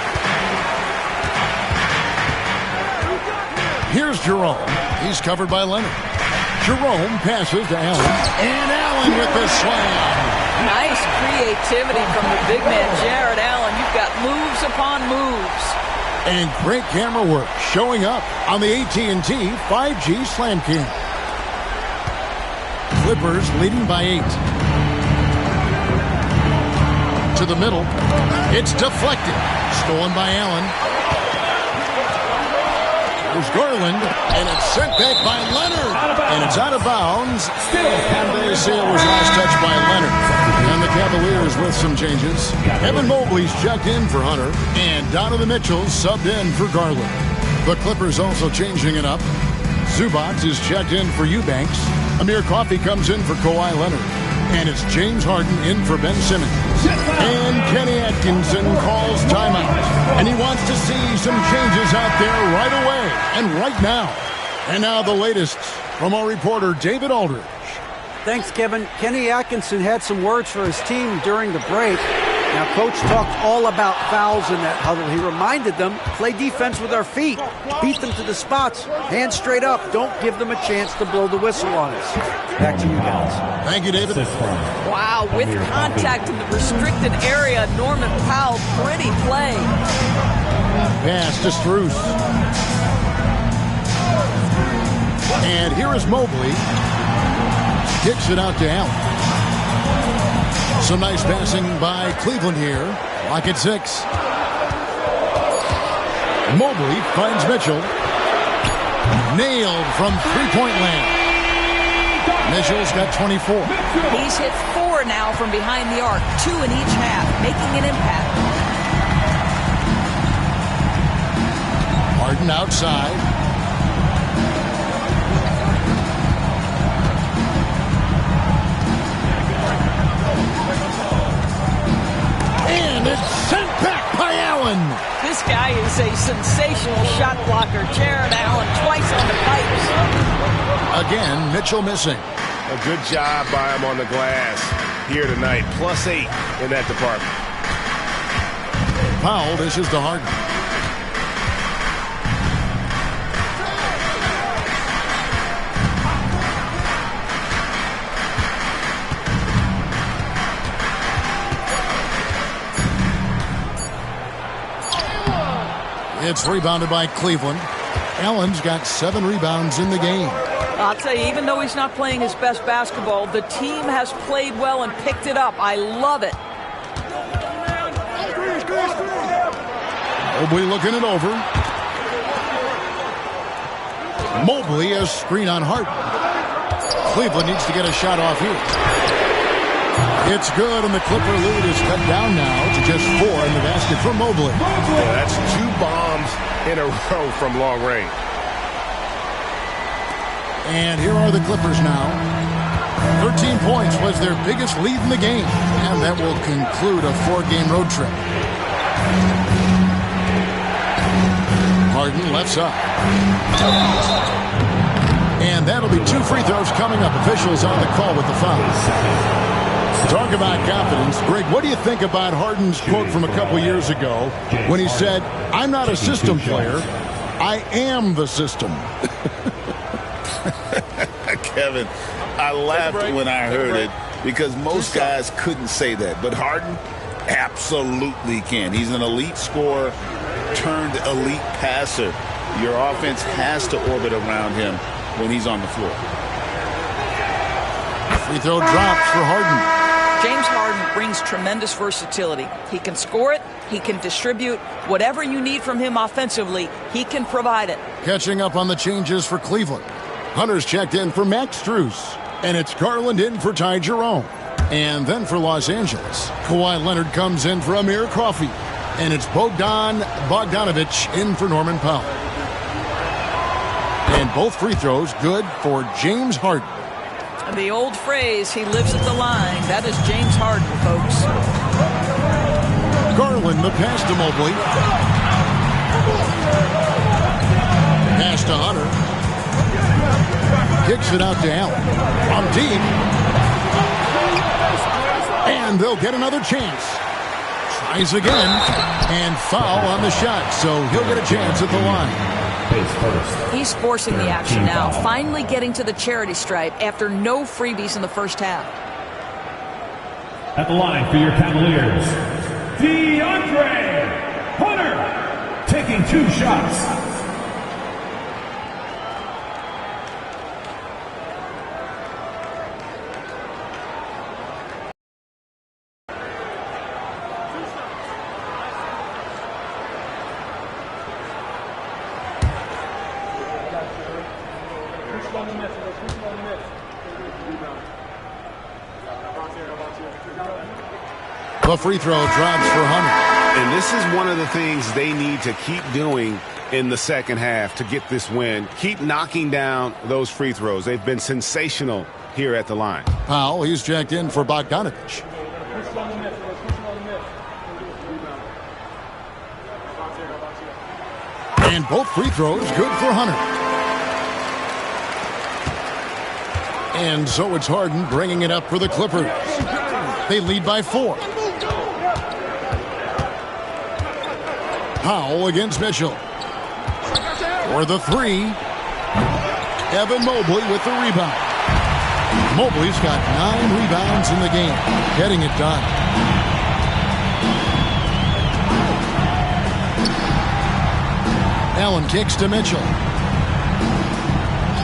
Here's Jerome. He's covered by Leonard. Jerome passes to Allen. And Allen with the slam. Nice creativity from the big man, Jared Allen. You've got moves upon moves. And great camera work showing up on the AT&T 5G Slam Cam. Clippers leading by 8. To the middle. It's deflected. Stolen by Allen. There's Garland, and it's sent back by Leonard. And it's out of bounds. And they say it was last touched by Leonard. And the Cavaliers with some changes. Evan Mobley's checked in for Hunter. And Donovan Mitchell subbed in for Garland. The Clippers also changing it up. Zubac is checked in for Eubanks. Amir Coffey comes in for Kawhi Leonard. And it's James Harden in for Ben Simmons. And Kenny Atkinson calls timeout. And he wants to see some changes out there right away and right now. And now the latest from our reporter, David Aldridge. Thanks, Kevin. Kenny Atkinson had some words for his team during the break. Now, Coach talked all about fouls in that huddle. He reminded them, play defense with our feet. Beat them to the spots. Hands straight up. Don't give them a chance to blow the whistle on us. Back to you guys. Thank you, David. Wow, with contact in the restricted area, Norman Powell, pretty play. Pass to Strus. And here is Mobley. Kicks it out to Allen. Some nice passing by Cleveland here. Lock at 6. Mobley finds Mitchell. Nailed from three-point land. Mitchell's got 24. He's hit 4 now from behind the arc, 2 in each half, making an impact. Harden outside. And it's sent back by Allen. is a sensational shot blocker. Jared Allen twice on the pipes. Again, Mitchell missing. A good job by him on the glass here tonight. +8 in that department. Powell dishes to Harden. It's rebounded by Cleveland. Allen's got 7 rebounds in the game. I'll tell you, even though he's not playing his best basketball, the team has played well and picked it up. I love it. Mobley looking it over. Mobley a screen on Harden. Cleveland needs to get a shot off here. It's good, and the Clipper lead is cut down now to just 4 in the basket for Mobley. Yeah, that's 2 bombs in a row from long range. And here are the Clippers now. 13 points was their biggest lead in the game, and that will conclude a 4-game road trip. Harden left side. And that'll be 2 free throws coming up. Officials on the call with the foul. Talk about confidence. Greg, what do you think about Harden's quote from a couple years ago when he said, "I'm not a system player, I am the system"? Kevin, I laughed when I heard it because most guys couldn't say that. But Harden absolutely can. He's an elite scorer turned elite passer. Your offense has to orbit around him when he's on the floor. Free throw drops for Harden. James Harden brings tremendous versatility. He can score it. He can distribute. Whatever you need from him offensively, he can provide it. Catching up on the changes for Cleveland. Hunter's checked in for Max Strus. And it's Garland in for Ty Jerome. And then for Los Angeles, Kawhi Leonard comes in for Amir Coffey. And it's Bogdan Bogdanovic in for Norman Powell. And both free throws good for James Harden. And the old phrase, he lives at the line. That is James Harden, folks. Garland, the pass to Mobley. Pass to Hunter. Kicks it out to Allen. From deep. And they'll get another chance. Tries again. And foul on the shot. So he'll get a chance at the line. He's forcing the action now, finally getting to the charity stripe after no freebies in the first half. At the line for your Cavaliers, DeAndre Hunter, taking 2 shots. The free throw drops for Hunter. And this is one of the things they need to keep doing in the second half to get this win. Keep knocking down those free throws. They've been sensational here at the line. Powell, he's checked in for Bogdanovic. And both free throws good for Hunter. And so it's Harden bringing it up for the Clippers. They lead by 4. Powell against Mitchell. For the 3. Evan Mobley with the rebound. Mobley's got 9 rebounds in the game, getting it done. Allen kicks to Mitchell.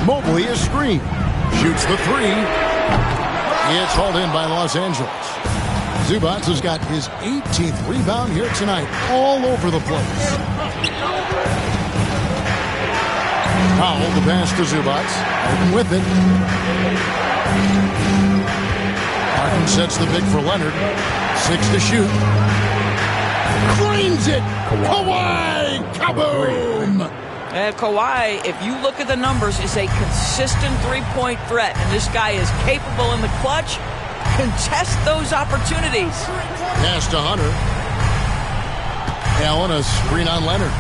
Mobley is screened. Shoots the 3. It's hauled in by Los Angeles. Zubac has got his 18th rebound here tonight, all over the place. Powell, the pass to Zubac. Harden with it. Harden sets the big for Leonard. 6 to shoot. Drains it. Kawhi. Kaboom. Kawhi, if you look at the numbers, is a consistent three-point threat. And this guy is capable in the clutch. Contest those opportunities. Pass to Hunter. Allen, a screen on Leonard.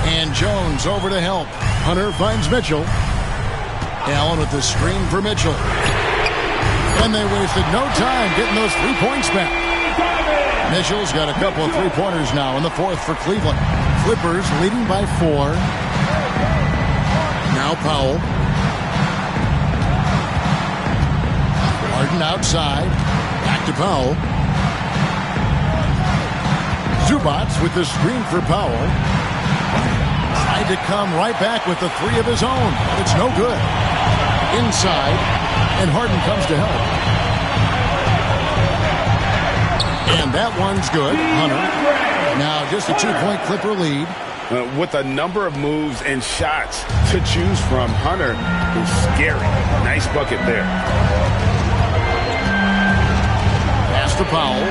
And Jones over to help. Hunter finds Mitchell. Allen with the screen for Mitchell. And they wasted no time getting those 3 points back. Mitchell's got a couple of three-pointers now in the fourth for Cleveland. Clippers leading by 4. Now Powell. Harden outside. Back to Powell. Zubac with the screen for Powell. Tried to come right back with the 3 of his own, but it's no good. Inside, and Harden comes to help. And that one's good. Hunter. Now just a 2-point Clipper lead. With a number of moves and shots to choose from, Hunter is scary. Nice bucket there. Pass to Powell.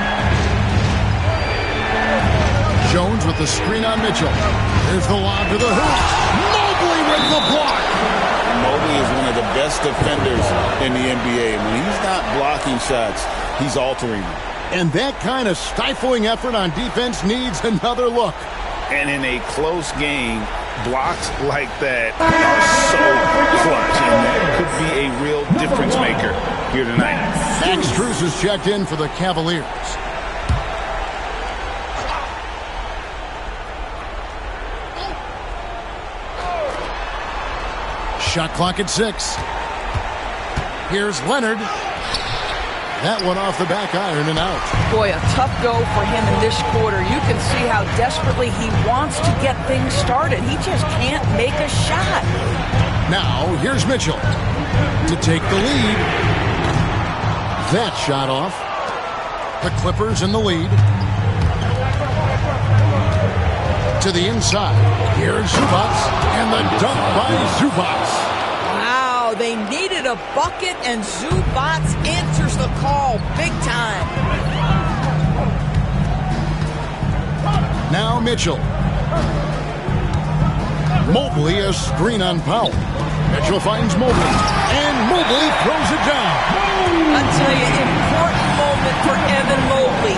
Jones with the screen on Mitchell. There's the lob to the hoop. Mobley with the block. Mobley is one of the best defenders in the NBA. When he's not blocking shots, he's altering them. And that kind of stifling effort on defense needs another look. And in a close game, blocks like that are so clutch, and that could be a real difference maker here tonight. Max Strus is checked in for the Cavaliers. Shot clock at 6. Here's Leonard. That one off the back iron and out. Boy, a tough go for him in this quarter. You can see how desperately he wants to get things started. He just can't make a shot. Now, here's Mitchell to take the lead. That shot off. The Clippers in the lead. To the inside. Here's Zubac. And the dunk by Zubac. They needed a bucket, and Zubac answers the call big time. Now Mitchell. Mobley a screen on Powell. Mitchell finds Mobley, and Mobley throws it down. I tell you, important moment for Evan Mobley.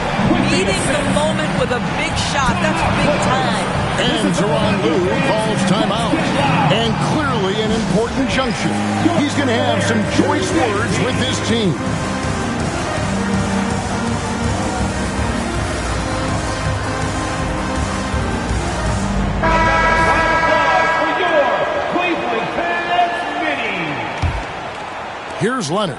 Meeting the moment with a big shot. That's big time. And Teron Lue calls timeout. And clearly an important juncture. He's going to have some choice words with his team. Here's Leonard.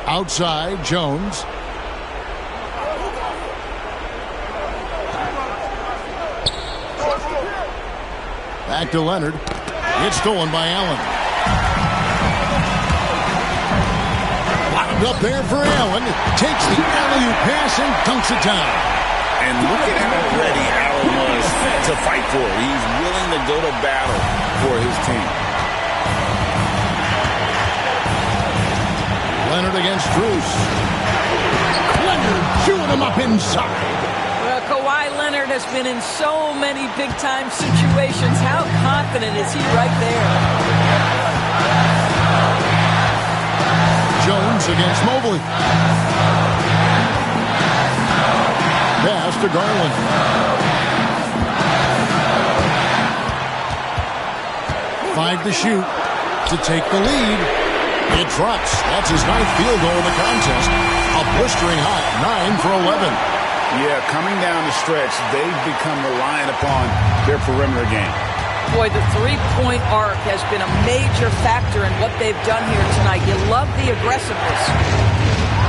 Outside, Jones. Back to Leonard. It's stolen by Allen. Lobbed up there for Allen. Takes the alley-oop pass and dunks it down. And look at how ready Allen was to fight for it. He's willing to go to battle for his team. Leonard against Strus. Leonard chewing him up inside. Well, Kawhi Leonard has been in so many big-time situations. How confident is he right there? Jones against Mobley. Pass to Garland. Five to shoot to take the lead. It drops. That's his 9th field goal in the contest. A blistering hot 9 for 11. Yeah, coming down the stretch, they've become reliant upon their perimeter game. Boy, the three-point arc has been a major factor in what they've done here tonight. You love the aggressiveness.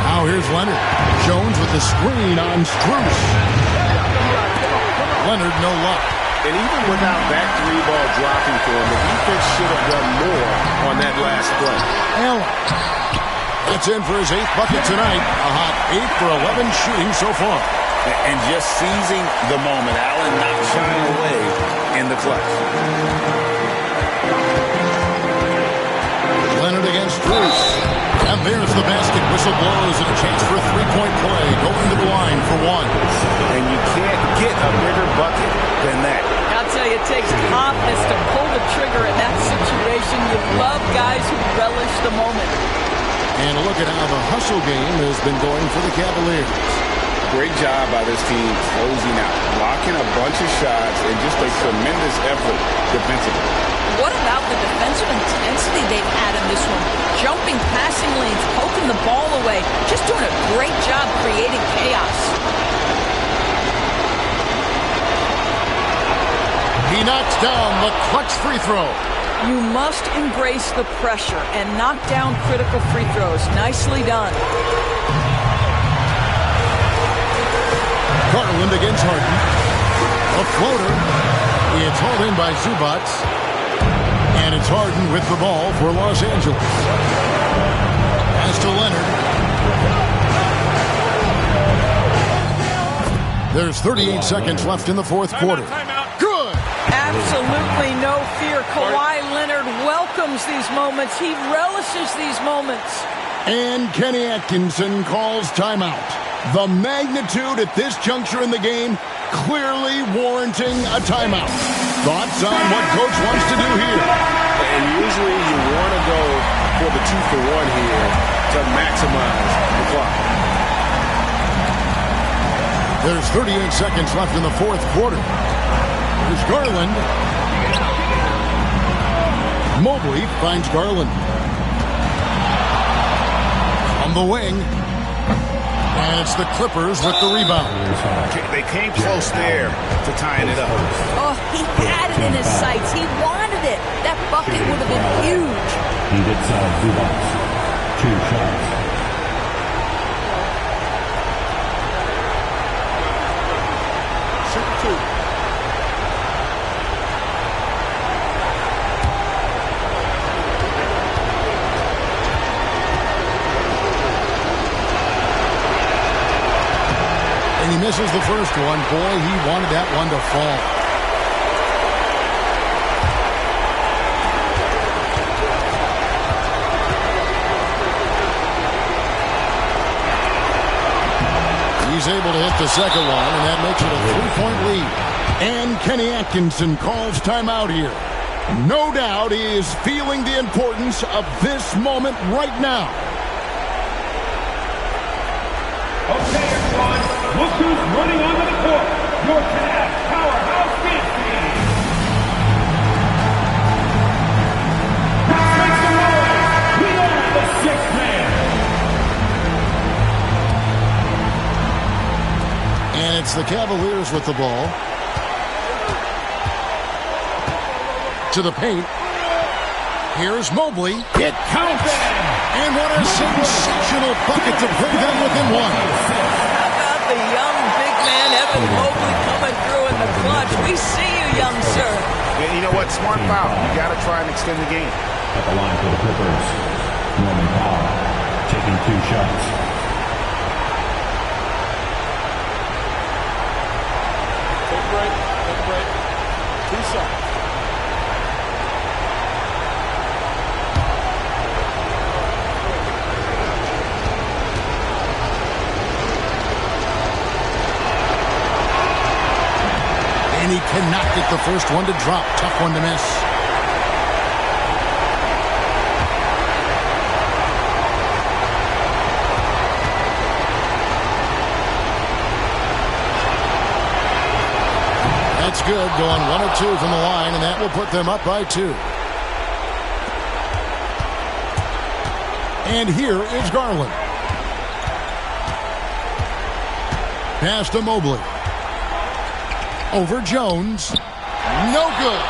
Now here's Leonard. Jones with the screen on Strus. Leonard, no luck. And even without that 3-ball dropping for him, the defense should have done more on that last play. Allen. That's in for his 8th bucket tonight. A hot 8 for 11 shooting so far. And just seizing the moment. Allen not shying away in the clutch. Leonard against Strus. And there's the basket. Whistle blows and a chance for a 3-point play. Going to the line for 1. And you can't get a bigger bucket than that. I'll tell you, it takes confidence to pull the trigger in that situation. You love guys who relish the moment. And look at how the hustle game has been going for the Cavaliers. Great job by this team closing out, blocking a bunch of shots, and just a tremendous effort defensively. What about the defensive intensity they've had in this one? Jumping passing lanes, poking the ball away, just doing a great job creating chaos. He knocks down the clutch free throw. You must embrace the pressure and knock down critical free throws. Nicely done. Garland against Harden. A floater. It's hauled in by Zubac. And it's Harden with the ball for Los Angeles. Pass to Leonard. There's 38 seconds left in the fourth quarter. Good. Absolutely no fear. Kawhi Leonard welcomes these moments. He relishes these moments. And Kenny Atkinson calls timeout. The magnitude at this juncture in the game clearly warranting a timeout. Thoughts on what Coach wants to do here? And usually you want to go for the 2-for-1 here to maximize the clock. There's 38 seconds left in the fourth quarter. Here's Garland. Mobley finds Garland. On the wing. And it's the Clippers with the rebound. They came close there to tying it up. Oh, he had it in his sights. He wanted it. That bucket would have been huge. He did so. 2 shots. He misses the first one. Boy, he wanted that one to fall. He's able to hit the second one, and that makes it a 3-point lead. And Kenny Atkinson calls timeout here. No doubt he is feeling the importance of this moment right now. Okay, everyone, look who's running onto the court. Your Cavs powerhouse dance team. Takes the away. We are the 6th man. And it's the Cavaliers with the ball. To the paint. Here's Mobley. It counts. And what a sensational bucket to bring them within one. How about the young big man, Evan Mobley, coming through in the clutch? We see you, young sir. Yeah, you know what? Smart foul. You got to try and extend the game. At the line for the Clippers, Norman Powell taking 2 shots. Take a break. 2 shots. And he cannot get the first one to drop. Tough one to miss. That's good. Going 1 of 2 from the line, and that will put them up by 2. And here is Garland. Pass to Mobley. Over Jones. No good.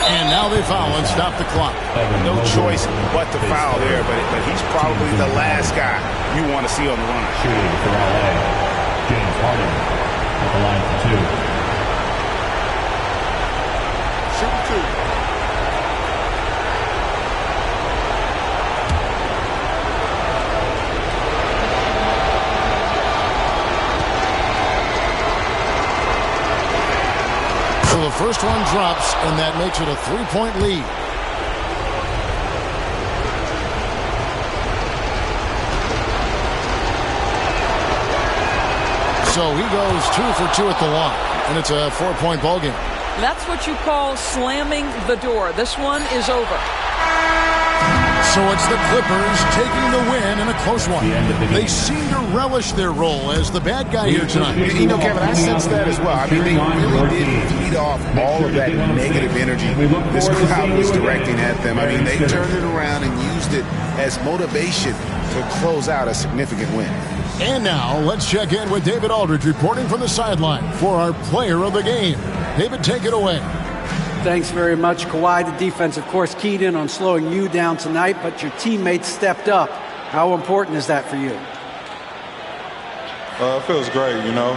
And now they foul and stop the clock. No choice but to foul there, but he's probably the last guy you want to see on the run. Shooting for LA, James Harden at the line for 2. Shoot 2. So the first one drops, and that makes it a 3-point lead. So he goes 2 for 2 at the line, and it's a 4-point ball game. That's what you call slamming the door. This one is over. So it's the Clippers taking the win in a close one. They seem to relish their role as the bad guy here tonight. You know, Kevin, I sense that as well. I mean, they really did feed off all of that negative energy this crowd was directing at them. I mean, they turned it around and used it as motivation to close out a significant win. And now, let's check in with David Aldridge reporting from the sideline for our player of the game. David, take it away. Thanks very much, Kawhi. The defense, of course, keyed in on slowing you down tonight, but your teammates stepped up. How important is that for you? It feels great, you know.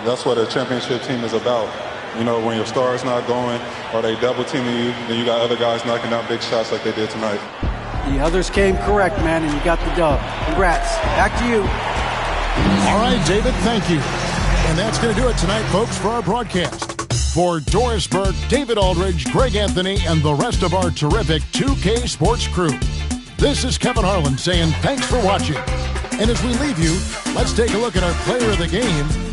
That's what a championship team is about. You know, when your star is not going or they double teaming you, then you got other guys knocking down big shots like they did tonight. The others came correct, man, and you got the dub. Congrats. Back to you. All right, David, thank you. And that's going to do it tonight, folks, for our broadcast. For Doris Burke, David Aldridge, Greg Anthony, and the rest of our terrific 2K Sports crew, this is Kevin Harlan saying thanks for watching. And as we leave you, let's take a look at our player of the game